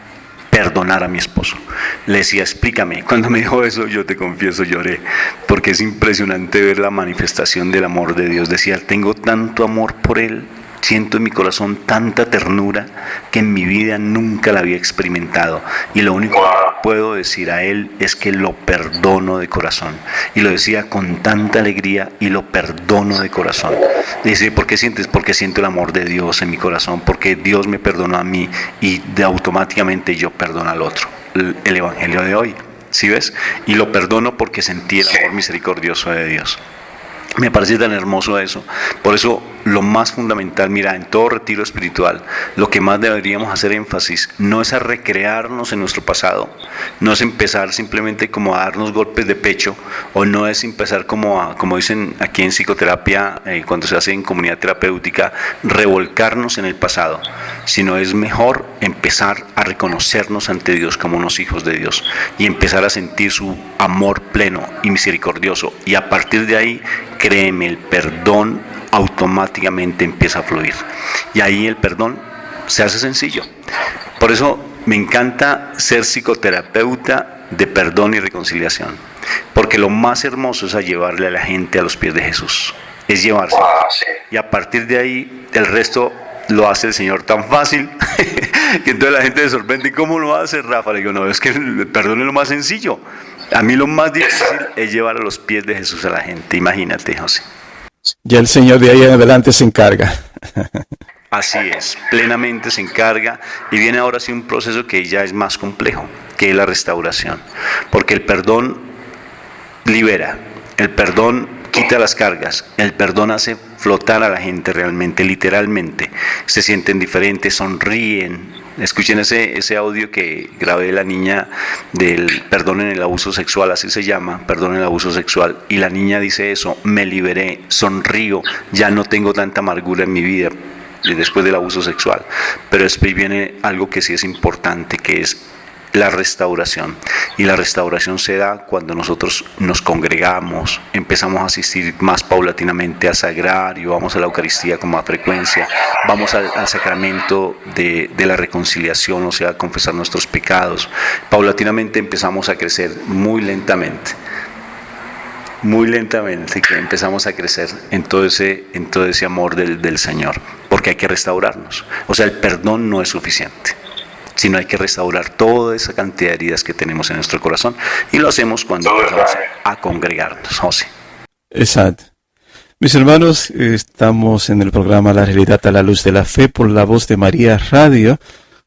perdonar a mi esposo. Le decía: explícame. Cuando me dijo eso, yo te confieso, lloré, porque es impresionante ver la manifestación del amor de Dios. Decía: tengo tanto amor por él, siento en mi corazón tanta ternura que en mi vida nunca la había experimentado, y lo único que puedo decir a él es que lo perdono de corazón. Y lo decía con tanta alegría: y lo perdono de corazón. Dice: ¿por qué sientes? Porque siento el amor de Dios en mi corazón, porque Dios me perdonó a mí y automáticamente yo perdono al otro. El evangelio de hoy, ¿sí ves? Y lo perdono porque sentí el amor misericordioso de Dios. Me parece tan hermoso eso. Por eso lo más fundamental, mira, en todo retiro espiritual, lo que más deberíamos hacer énfasis no es a recrearnos en nuestro pasado, no es empezar simplemente como a darnos golpes de pecho, o no es empezar como dicen aquí en psicoterapia, cuando se hace en comunidad terapéutica, revolcarnos en el pasado, sino es mejor empezar a reconocernos ante Dios como unos hijos de Dios y empezar a sentir su amor pleno y misericordioso, y a partir de ahí, créeme, el perdón automáticamente empieza a fluir. Y ahí el perdón se hace sencillo. Por eso me encanta ser psicoterapeuta de perdón y reconciliación. Porque lo más hermoso es a llevarle a la gente a los pies de Jesús. Es llevarse. Y a partir de ahí, el resto lo hace el Señor tan fácil que entonces la gente se sorprende. ¿Cómo lo hace, Rafa? Le digo, no, es que el perdón es lo más sencillo. A mí lo más difícil es llevar a los pies de Jesús a la gente. Imagínate, José. Ya el Señor de ahí en adelante se encarga. Así es, plenamente se encarga, y viene ahora sí un proceso que ya es más complejo, que es la restauración. Porque el perdón libera, el perdón quita las cargas, el perdón hace flotar a la gente realmente, literalmente. Se sienten diferentes, sonríen. Escuchen ese audio que grabé de la niña del perdón en el abuso sexual, así se llama, perdón en el abuso sexual. Y la niña dice eso: me liberé, sonrío, ya no tengo tanta amargura en mi vida después del abuso sexual. Pero después viene algo que sí es importante, que es la restauración. Y la restauración se da cuando nosotros nos congregamos, empezamos a asistir más paulatinamente al sagrario, vamos a la Eucaristía con más frecuencia, vamos al sacramento de la reconciliación, o sea, a confesar nuestros pecados. Paulatinamente empezamos a crecer muy lentamente, que empezamos a crecer en todo ese amor del Señor, porque hay que restaurarnos. O sea, el perdón no es suficiente, sino hay que restaurar toda esa cantidad de heridas que tenemos en nuestro corazón, y lo hacemos cuando empezamos a congregarnos, José. Exacto. Mis hermanos, estamos en el programa La Realidad a la Luz de la Fe por la Voz de María Radio.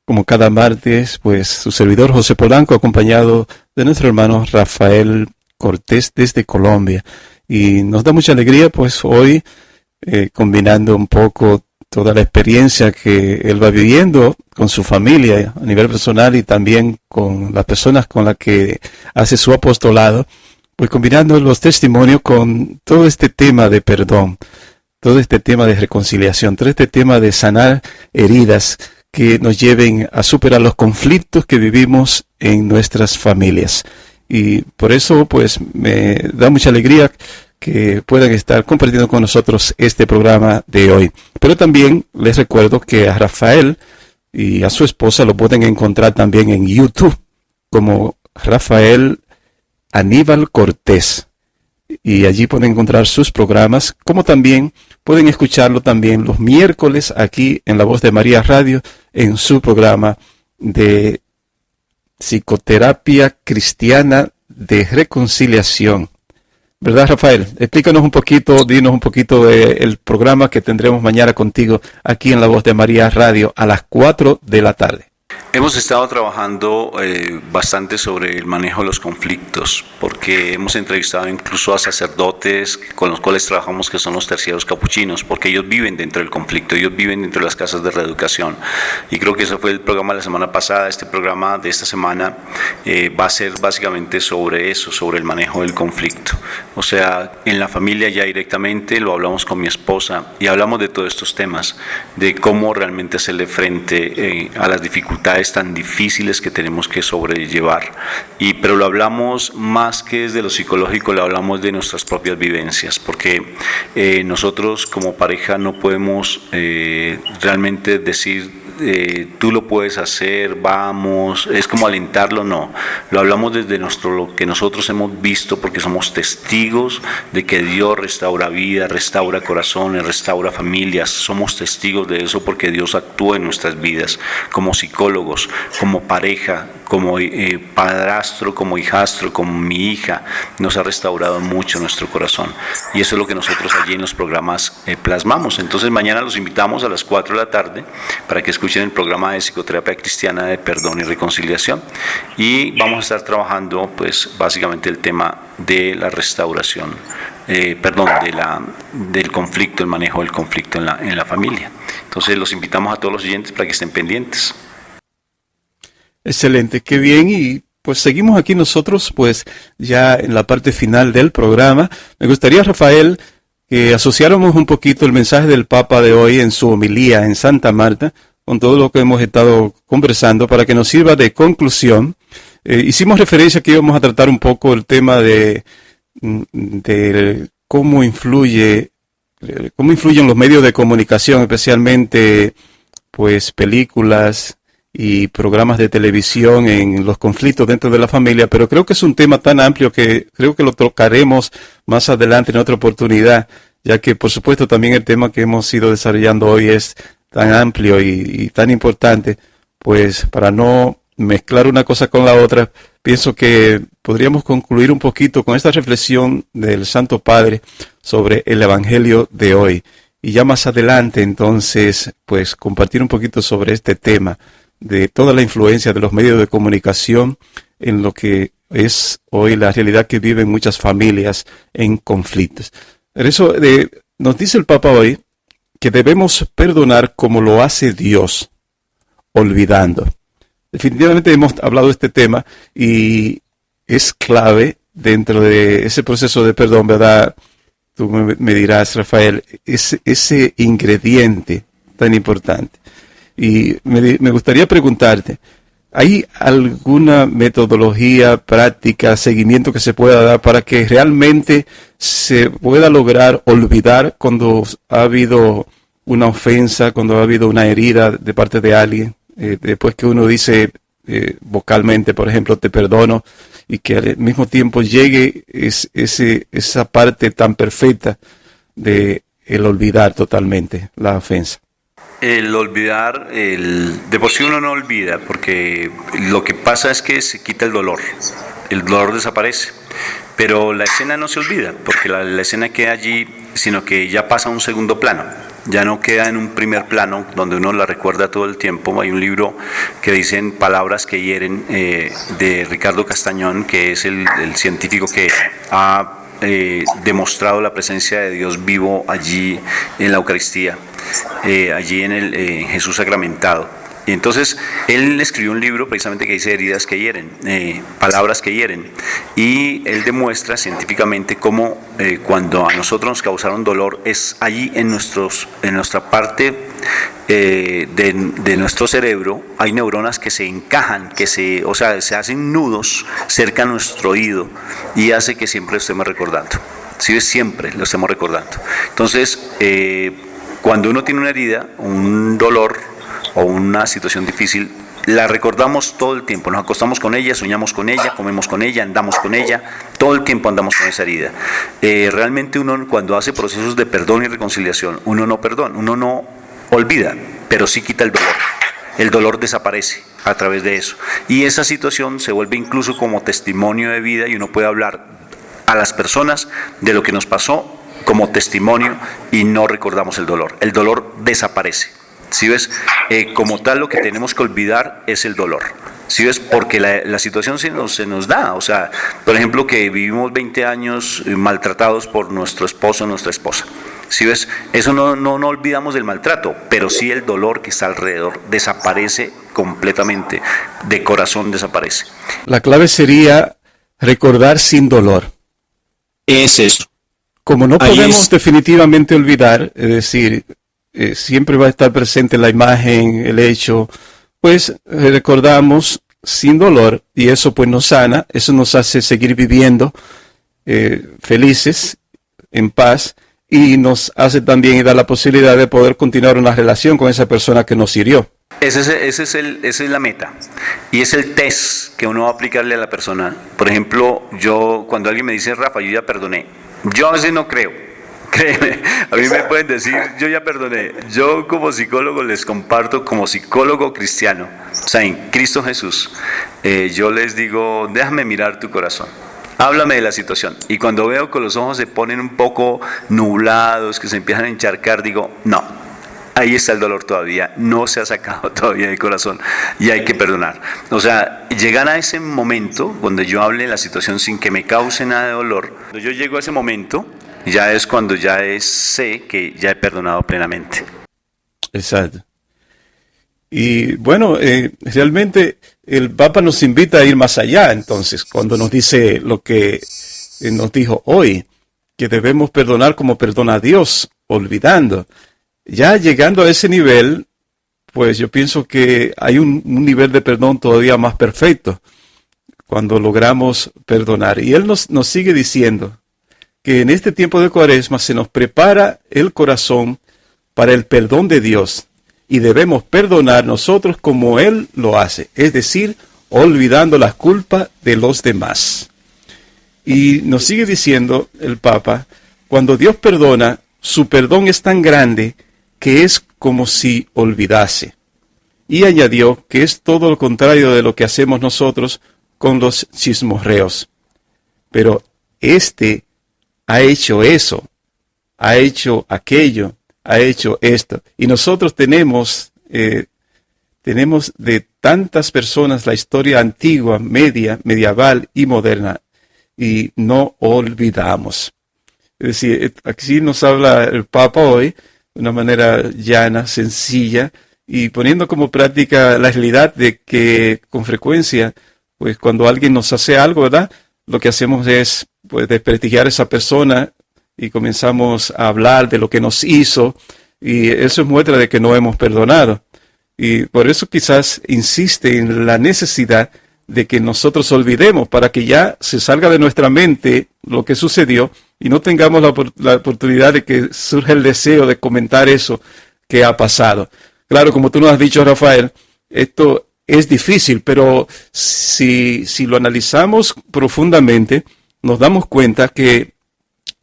Como cada martes, pues su servidor José Polanco, acompañado de nuestro hermano Rafael Cortés desde Colombia. Y nos da mucha alegría, pues hoy, combinando un poco toda la experiencia que él va viviendo con su familia a nivel personal y también con las personas con las que hace su apostolado, pues combinando los testimonios con todo este tema de perdón, todo este tema de reconciliación, todo este tema de sanar heridas que nos lleven a superar los conflictos que vivimos en nuestras familias. Y por eso pues me da mucha alegría que puedan estar compartiendo con nosotros este programa de hoy. Pero también les recuerdo que a Rafael y a su esposa lo pueden encontrar también en YouTube como Rafael Aníbal Cortés. Y allí pueden encontrar sus programas, como también pueden escucharlo también los miércoles aquí en La Voz de María Radio en su programa de psicoterapia cristiana de reconciliación. ¿Verdad, Rafael? Explícanos un poquito, dinos un poquito del programa que tendremos mañana contigo aquí en La Voz de María Radio a las 4 de la tarde. Hemos estado trabajando bastante sobre el manejo de los conflictos, porque hemos entrevistado incluso a sacerdotes con los cuales trabajamos, que son los terciarios capuchinos, porque ellos viven dentro del conflicto, ellos viven dentro de las casas de reeducación. Y creo que ese fue el programa de la semana pasada. Este programa de esta semana va a ser básicamente sobre eso, sobre el manejo del conflicto. O sea, en la familia ya directamente lo hablamos con mi esposa y hablamos de todos estos temas, de cómo realmente hacerle frente a las dificultades tan difíciles que tenemos que sobrellevar. Pero lo hablamos más que desde lo psicológico, lo hablamos de nuestras propias vivencias, porque nosotros como pareja no podemos realmente decir tú lo puedes hacer, vamos, es como alentarlo, no. Lo hablamos desde lo que nosotros hemos visto, porque somos testigos de que Dios restaura vida, restaura corazones, restaura familias. Somos testigos de eso porque Dios actúa en nuestras vidas, como psicólogos, como pareja, como padrastro, como hijastro, como mi hija, nos ha restaurado mucho nuestro corazón. Y eso es lo que nosotros allí en los programas plasmamos. Entonces mañana los invitamos a las 4 de la tarde para que escuchen el programa de psicoterapia cristiana de perdón y reconciliación. Y vamos a estar trabajando pues básicamente el tema de la restauración, del conflicto, el manejo del conflicto en la familia. Entonces los invitamos a todos los oyentes para que estén pendientes. Excelente, qué bien. Y pues seguimos aquí nosotros pues ya en la parte final del programa. Me gustaría, Rafael, que asociáramos un poquito el mensaje del Papa de hoy en su homilía en Santa Marta con todo lo que hemos estado conversando para que nos sirva de conclusión. Hicimos referencia que íbamos a tratar un poco el tema de cómo influyen los medios de comunicación, especialmente pues películas y programas de televisión en los conflictos dentro de la familia, pero creo que es un tema tan amplio que creo que lo tocaremos más adelante en otra oportunidad, ya que por supuesto también el tema que hemos ido desarrollando hoy es tan amplio y tan importante, pues para no mezclar una cosa con la otra, pienso que podríamos concluir un poquito con esta reflexión del Santo Padre sobre el Evangelio de hoy. Y ya más adelante, entonces, pues compartir un poquito sobre este tema de toda la influencia de los medios de comunicación en lo que es hoy la realidad que viven muchas familias en conflictos. Por eso nos dice el Papa hoy que debemos perdonar como lo hace Dios, olvidando. Definitivamente hemos hablado de este tema y es clave dentro de ese proceso de perdón, ¿verdad? Tú me dirás, Rafael, ese ingrediente tan importante. Y me gustaría preguntarte, ¿hay alguna metodología, práctica, seguimiento que se pueda dar para que realmente se pueda lograr olvidar cuando ha habido una ofensa, cuando ha habido una herida de parte de alguien? Después que uno dice vocalmente, por ejemplo, te perdono, y que al mismo tiempo llegue esa parte tan perfecta de el olvidar totalmente la ofensa. El olvidar, de por sí uno no olvida, porque lo que pasa es que se quita el dolor desaparece, pero la escena no se olvida, porque la escena queda allí, sino que ya pasa a un segundo plano. Ya no queda en un primer plano donde uno la recuerda todo el tiempo. Hay un libro que dicen Palabras que hieren, de Ricardo Castañón, que es el científico que ha demostrado la presencia de Dios vivo allí en la Eucaristía, allí en el Jesús sacramentado. Y entonces él escribió un libro precisamente que dice Heridas que hieren, palabras que hieren, y él demuestra científicamente cómo cuando a nosotros nos causaron dolor es allí en nuestra parte de nuestro cerebro hay neuronas que se encajan, se hacen nudos cerca a nuestro oído y hace que siempre lo estemos recordando. ¿Sí? Siempre lo estemos recordando. Entonces, cuando uno tiene una herida, un dolor o una situación difícil, la recordamos todo el tiempo, nos acostamos con ella, soñamos con ella, comemos con ella, andamos con ella, todo el tiempo andamos con esa herida. Realmente uno cuando hace procesos de perdón y reconciliación, uno no perdona, uno no olvida, pero sí quita el dolor desaparece a través de eso, y esa situación se vuelve incluso como testimonio de vida y uno puede hablar a las personas de lo que nos pasó como testimonio y no recordamos el dolor desaparece. ¿Sí ves? Como tal lo que tenemos que olvidar es el dolor. ¿Sí ves? Porque la situación se nos da. O sea, por ejemplo, que vivimos 20 años maltratados por nuestro esposo o nuestra esposa. ¿Sí ves? Eso no olvidamos del maltrato, pero sí el dolor que está alrededor desaparece completamente, de corazón desaparece. La clave sería recordar sin dolor. Es eso. Como no podemos definitivamente olvidar, es decir, siempre va a estar presente la imagen, el hecho, pues recordamos sin dolor y eso pues nos sana, eso nos hace seguir viviendo felices, en paz, y nos hace también dar la posibilidad de poder continuar una relación con esa persona que nos hirió. Esa es la meta y es el test que uno va a aplicarle a la persona. Por ejemplo, cuando alguien me dice, Rafa, yo ya perdoné, yo a veces no creo. Créeme, a mí me pueden decir, yo ya perdoné. Yo como psicólogo les comparto, como psicólogo cristiano, o sea, en Cristo Jesús, yo les digo, déjame mirar tu corazón. Háblame de la situación. Y cuando veo que los ojos se ponen un poco nublados, que se empiezan a encharcar, digo, no, ahí está el dolor todavía, no se ha sacado todavía del corazón y hay que perdonar. O sea, llegar a ese momento, donde yo hable de la situación sin que me cause nada de dolor, cuando yo llego a ese momento, ya es cuando sé que ya he perdonado plenamente. Exacto. Y bueno, realmente el Papa nos invita a ir más allá, entonces, cuando nos dice lo que nos dijo hoy, que debemos perdonar como perdona Dios, olvidando. Ya llegando a ese nivel, pues yo pienso que hay un nivel de perdón todavía más perfecto, cuando logramos perdonar. Y Él nos sigue diciendo que en este tiempo de Cuaresma se nos prepara el corazón para el perdón de Dios. Y debemos perdonar nosotros como Él lo hace, es decir, olvidando las culpas de los demás. Y nos sigue diciendo el Papa, cuando Dios perdona, su perdón es tan grande que es como si olvidase. Y añadió que es todo lo contrario de lo que hacemos nosotros con los chismorreos. Pero este ha hecho eso, ha hecho aquello, ha hecho esto. Y nosotros tenemos de tantas personas la historia antigua, medieval y moderna, y no olvidamos. Es decir, aquí nos habla el Papa hoy de una manera llana, sencilla, y poniendo como práctica la realidad de que con frecuencia, pues cuando alguien nos hace algo, ¿verdad? Lo que hacemos es pues desprestigiar a esa persona y comenzamos a hablar de lo que nos hizo, y eso es muestra de que no hemos perdonado. Y por eso quizás insiste en la necesidad de que nosotros olvidemos, para que ya se salga de nuestra mente lo que sucedió y no tengamos la oportunidad de que surja el deseo de comentar eso que ha pasado. Claro, como tú nos has dicho, Rafael, esto es difícil, pero si lo analizamos profundamente, nos damos cuenta que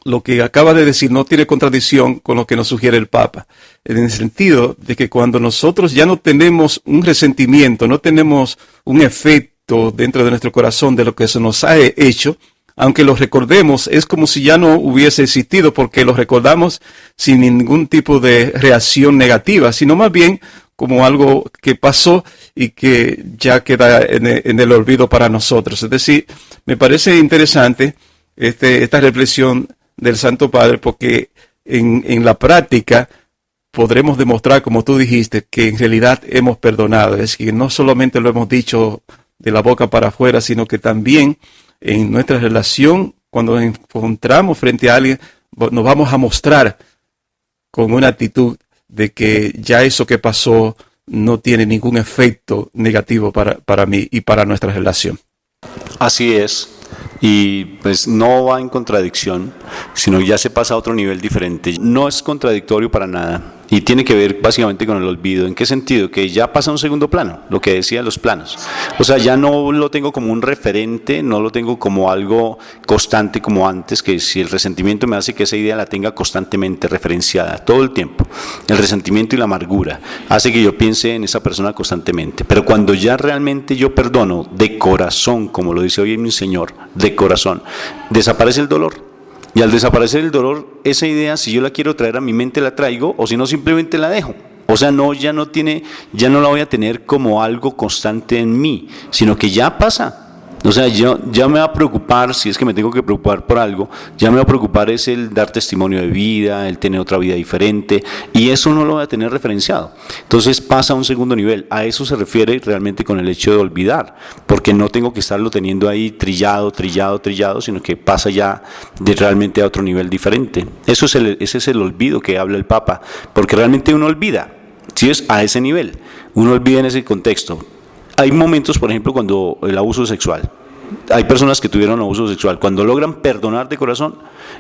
lo que acaba de decir no tiene contradicción con lo que nos sugiere el Papa, en el sentido de que cuando nosotros ya no tenemos un resentimiento, no tenemos un efecto dentro de nuestro corazón de lo que se nos ha hecho, aunque lo recordemos, es como si ya no hubiese existido, porque lo recordamos sin ningún tipo de reacción negativa, sino más bien como algo que pasó y que ya queda en el olvido para nosotros. Es decir, me parece interesante esta reflexión del Santo Padre, porque en la práctica podremos demostrar, como tú dijiste, que en realidad hemos perdonado. Es que no solamente lo hemos dicho de la boca para afuera, sino que también en nuestra relación, cuando nos encontramos frente a alguien, nos vamos a mostrar con una actitud de que ya eso que pasó no tiene ningún efecto negativo para mí y para nuestra relación. Así es. Y pues no va en contradicción, sino ya se pasa a otro nivel diferente. No es contradictorio para nada y tiene que ver básicamente con el olvido. ¿En qué sentido? Que ya pasa a un segundo plano, lo que decía los planos. O sea, ya no lo tengo como un referente, no lo tengo como algo constante como antes, que si el resentimiento me hace que esa idea la tenga constantemente referenciada todo el tiempo. El resentimiento y la amargura hace que yo piense en esa persona constantemente. Pero cuando ya realmente yo perdono de corazón, como lo dice hoy mi Señor, de corazón, desaparece el dolor. Y al desaparecer el dolor, esa idea, si yo la quiero traer a mi mente, la traigo, o si no, simplemente la dejo. O sea, ya no la voy a tener como algo constante en mí, sino que ya pasa. O sea, ya me va a preocupar, si es que me tengo que preocupar por algo, ya me va a preocupar es el dar testimonio de vida, el tener otra vida diferente, y eso no lo voy a tener referenciado. Entonces pasa a un segundo nivel. A eso se refiere realmente con el hecho de olvidar, porque no tengo que estarlo teniendo ahí trillado, sino que pasa ya de realmente a otro nivel diferente. Ese es el olvido que habla el Papa, porque realmente uno olvida, si es a ese nivel, uno olvida en ese contexto. Hay momentos, por ejemplo, cuando el abuso sexual. Hay personas que tuvieron abuso sexual. Cuando logran perdonar de corazón,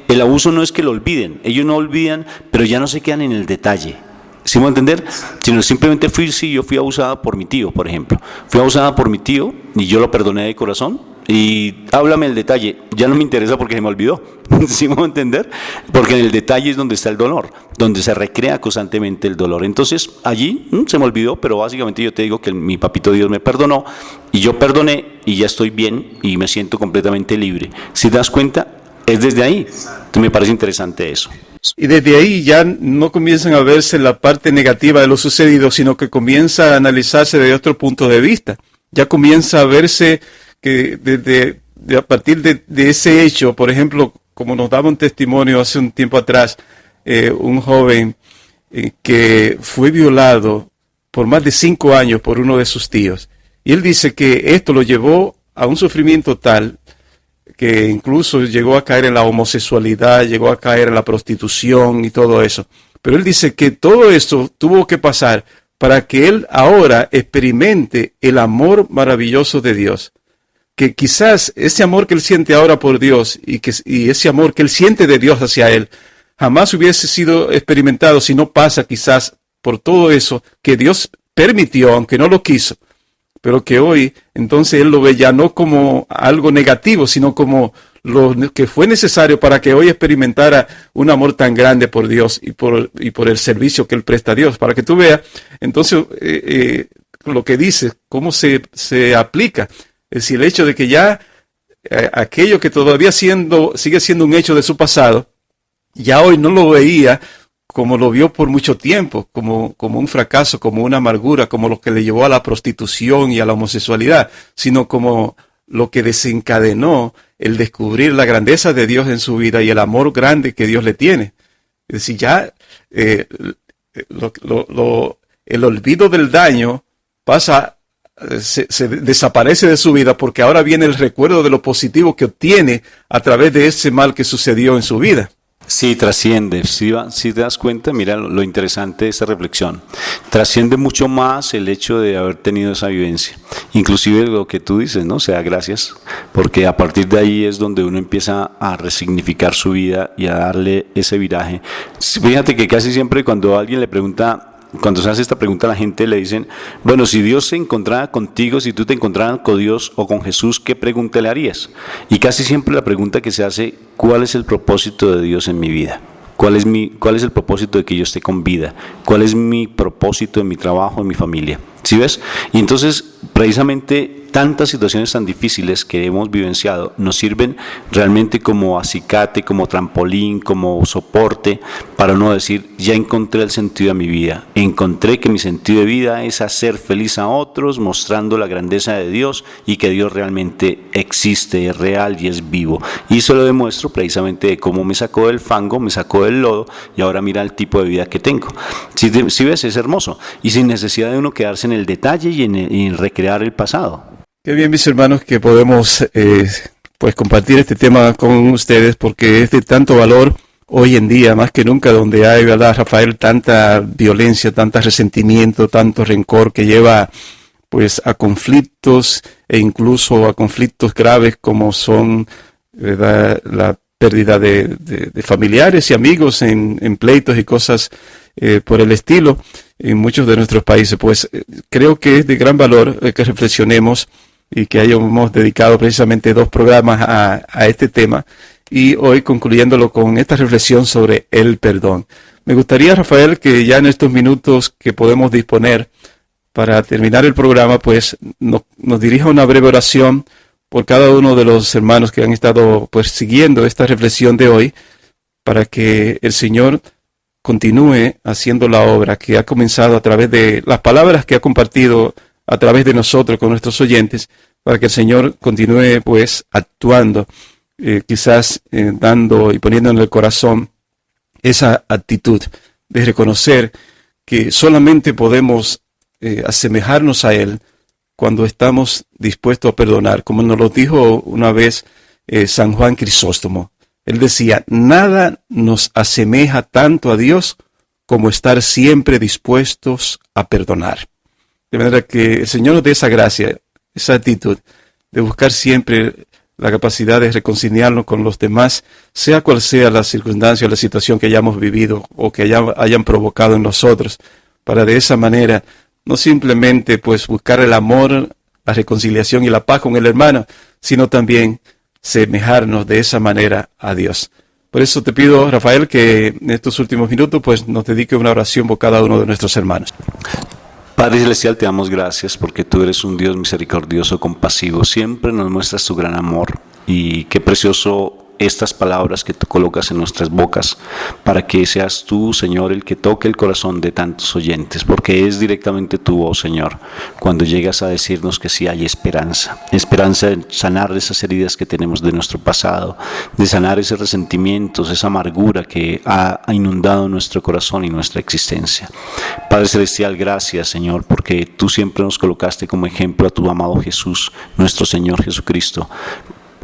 el abuso no es que lo olviden. Ellos no olvidan, pero ya no se quedan en el detalle. ¿Sí me voy a entender? Sino simplemente yo fui abusada por mi tío, por ejemplo. Fui abusada por mi tío y yo lo perdoné de corazón. y háblame el detalle. Ya no me interesa porque se me olvidó. ¿Sí me voy a entender? Porque en el detalle es donde está el dolor, donde se recrea constantemente el dolor. Entonces allí se me olvidó, pero básicamente yo te digo que mi papito Dios me perdonó y yo perdoné y ya estoy bien y me siento completamente libre. Si te das cuenta, es desde ahí. Entonces me parece interesante eso. Y desde ahí ya no comienzan a verse la parte negativa de lo sucedido, sino que comienza a analizarse desde otro punto de vista. Ya comienza a verse que a partir de ese hecho, por ejemplo, como nos daba un testimonio hace un tiempo atrás, un joven que fue violado por más de 5 años por uno de sus tíos. Y él dice que esto lo llevó a un sufrimiento tal que incluso llegó a caer en la homosexualidad, llegó a caer en la prostitución y todo eso. Pero él dice que todo eso tuvo que pasar para que él ahora experimente el amor maravilloso de Dios. Que quizás ese amor que él siente ahora por Dios y ese amor que él siente de Dios hacia él, jamás hubiese sido experimentado si no pasa quizás por todo eso que Dios permitió, aunque no lo quiso. Pero que hoy, entonces él lo ve ya no como algo negativo, sino como lo que fue necesario para que hoy experimentara un amor tan grande por Dios y por el servicio que él presta a Dios. Para que tú veas, entonces, lo que dice, cómo se aplica. Es decir, el hecho de que ya aquello que todavía sigue siendo un hecho de su pasado, ya hoy no lo veía como lo vio por mucho tiempo, como un fracaso, como una amargura, como lo que le llevó a la prostitución y a la homosexualidad, sino como lo que desencadenó el descubrir la grandeza de Dios en su vida y el amor grande que Dios le tiene. Es decir, ya el olvido del daño se desaparece de su vida, porque ahora viene el recuerdo de lo positivo que obtiene a través de ese mal que sucedió en su vida. Sí, trasciende. Si te das cuenta, mira lo interesante de esta reflexión. Trasciende mucho más el hecho de haber tenido esa vivencia. Inclusive lo que tú dices, ¿no? O sea, gracias. Porque a partir de ahí es donde uno empieza a resignificar su vida y a darle ese viraje. Fíjate que casi siempre cuando alguien le pregunta, cuando se hace esta pregunta a la gente le dicen, bueno, si Dios se encontrara contigo, si tú te encontraras con Dios o con Jesús, ¿qué pregunta le harías? Y casi siempre la pregunta que se hace, ¿cuál es el propósito de Dios en mi vida? ¿Cuál es el propósito de que yo esté con vida? ¿Cuál es mi propósito en mi trabajo, en mi familia? ¿Sí ves? Y entonces, precisamente, tantas situaciones tan difíciles que hemos vivenciado nos sirven realmente como acicate, como trampolín, como soporte para uno decir, ya encontré el sentido de mi vida. Encontré que mi sentido de vida es hacer feliz a otros, mostrando la grandeza de Dios y que Dios realmente existe, es real y es vivo. Y eso lo demuestro precisamente de cómo me sacó del fango, me sacó del lodo y ahora mira el tipo de vida que tengo. Si ves, es hermoso. Y sin necesidad de uno quedarse en el detalle y en recrear el pasado. Qué bien, mis hermanos, que podemos pues compartir este tema con ustedes, porque es de tanto valor hoy en día, más que nunca, donde hay, ¿verdad, Rafael?, tanta violencia, tanto resentimiento, tanto rencor que lleva pues a conflictos e incluso a conflictos graves como son, ¿verdad?, la pérdida de familiares y amigos en pleitos y cosas por el estilo en muchos de nuestros países. Pues creo que es de gran valor que reflexionemos y que hayamos dedicado precisamente 2 programas a este tema, y hoy concluyéndolo con esta reflexión sobre el perdón. Me gustaría, Rafael, que ya en estos minutos que podemos disponer para terminar el programa, pues nos dirija una breve oración por cada uno de los hermanos que han estado pues siguiendo esta reflexión de hoy, para que el Señor continúe haciendo la obra que ha comenzado a través de las palabras que ha compartido a través de nosotros con nuestros oyentes, para que el Señor continúe pues actuando, quizás dando y poniendo en el corazón esa actitud de reconocer que solamente podemos asemejarnos a Él cuando estamos dispuestos a perdonar, como nos lo dijo una vez San Juan Crisóstomo. Él decía, nada nos asemeja tanto a Dios como estar siempre dispuestos a perdonar. De manera que el Señor nos dé esa gracia, esa actitud de buscar siempre la capacidad de reconciliarnos con los demás, sea cual sea la circunstancia o la situación que hayamos vivido o que hayan provocado en nosotros, para de esa manera no simplemente pues buscar el amor, la reconciliación y la paz con el hermano, sino también semejarnos de esa manera a Dios. Por eso te pido, Rafael, que en estos últimos minutos pues nos dedique una oración por cada uno de nuestros hermanos. Padre Celestial, te damos gracias porque tú eres un Dios misericordioso, compasivo. Siempre nos muestras tu gran amor y qué precioso estas palabras que tú colocas en nuestras bocas para que seas tú, Señor, el que toque el corazón de tantos oyentes, porque es directamente tu voz, Señor, cuando llegas a decirnos que sí hay esperanza de sanar esas heridas que tenemos de nuestro pasado, de sanar esos resentimientos, esa amargura que ha inundado nuestro corazón y nuestra existencia. Padre Celestial, gracias, Señor, porque tú siempre nos colocaste como ejemplo a tu amado Jesús, nuestro Señor Jesucristo,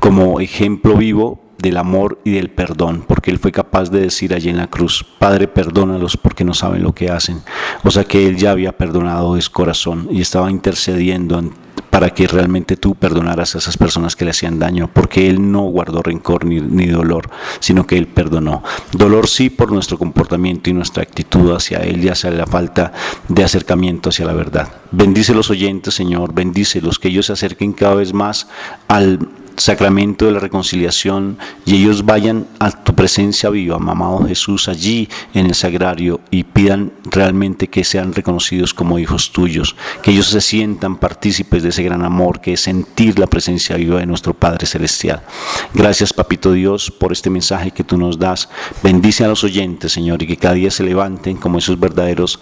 como ejemplo vivo del amor y del perdón, porque Él fue capaz de decir allí en la cruz: Padre, perdónalos porque no saben lo que hacen. O sea que Él ya había perdonado de su corazón y estaba intercediendo para que realmente tú perdonaras a esas personas que le hacían daño, porque Él no guardó rencor ni dolor, sino que Él perdonó. Dolor sí por nuestro comportamiento y nuestra actitud hacia Él y hacia la falta de acercamiento hacia la verdad. Bendice los oyentes, Señor, bendícelos, que ellos se acerquen cada vez más al sacramento de la reconciliación y ellos vayan a tu presencia viva, amado Jesús, allí en el sagrario, y pidan realmente que sean reconocidos como hijos tuyos, que ellos se sientan partícipes de ese gran amor que es sentir la presencia viva de nuestro Padre Celestial. Gracias, Papito Dios, por este mensaje que tú nos das. Bendice a los oyentes, Señor, y que cada día se levanten como esos verdaderos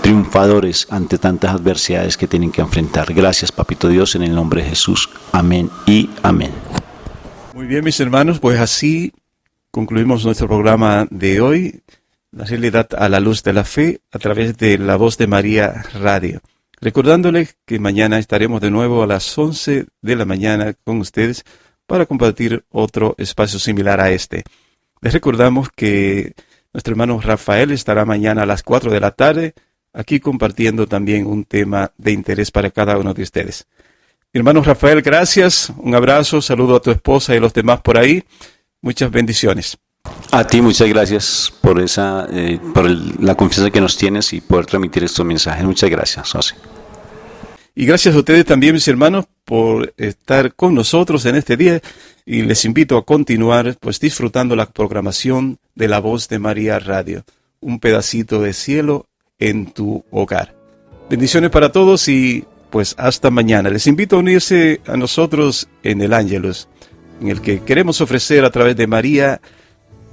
triunfadores ante tantas adversidades que tienen que enfrentar. Gracias, Papito Dios, en el nombre de Jesús. Amén y amén. Muy bien, mis hermanos, pues así concluimos nuestro programa de hoy, La Realidad a la Luz de la Fe, a través de La Voz de María Radio. Recordándoles que mañana estaremos de nuevo a las 11 de la mañana con ustedes para compartir otro espacio similar a este. Les recordamos que nuestro hermano Rafael estará mañana a las 4 de la tarde, aquí compartiendo también un tema de interés para cada uno de ustedes. Mi hermano Rafael, gracias, un abrazo, saludo a tu esposa y a los demás por ahí, muchas bendiciones. A ti muchas gracias por la confianza que nos tienes y poder transmitir estos mensajes. Muchas gracias, José. Y gracias a ustedes también, mis hermanos, por estar con nosotros en este día, y les invito a continuar pues disfrutando la programación de La Voz de María Radio, un pedacito de cielo en tu hogar. Bendiciones para todos y pues hasta mañana. Les invito a unirse a nosotros en el Ángelus, en el que queremos ofrecer a través de María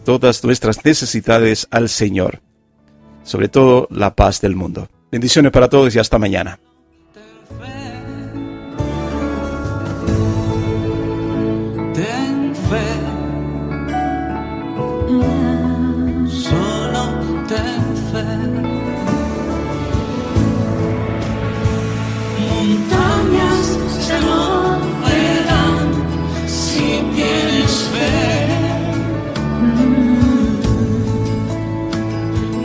todas nuestras necesidades al Señor, sobre todo la paz del mundo. Bendiciones para todos y hasta mañana. Ten fe, solo ten fe. Montañas se moverán si tienes fe.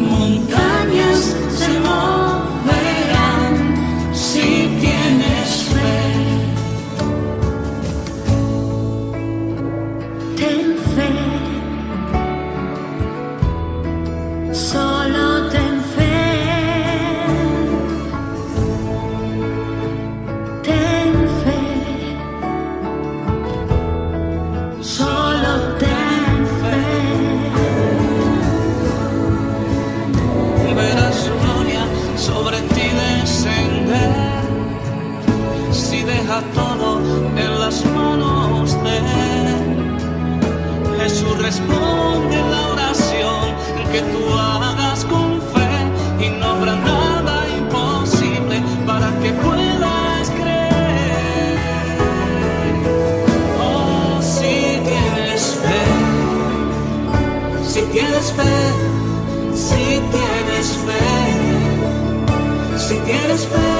Montañas se moverán si tienes fe. Ten fe, solo ten fe. Ten fe, solo ten fe. Verás su gloria sobre ti descender si deja todo en las manos de Él. Jesús responde la oración que tú hagas con fe y no habrá nada imposible para que puedas creer. Oh, si tienes fe, si tienes fe, si tienes fe, si tienes fe.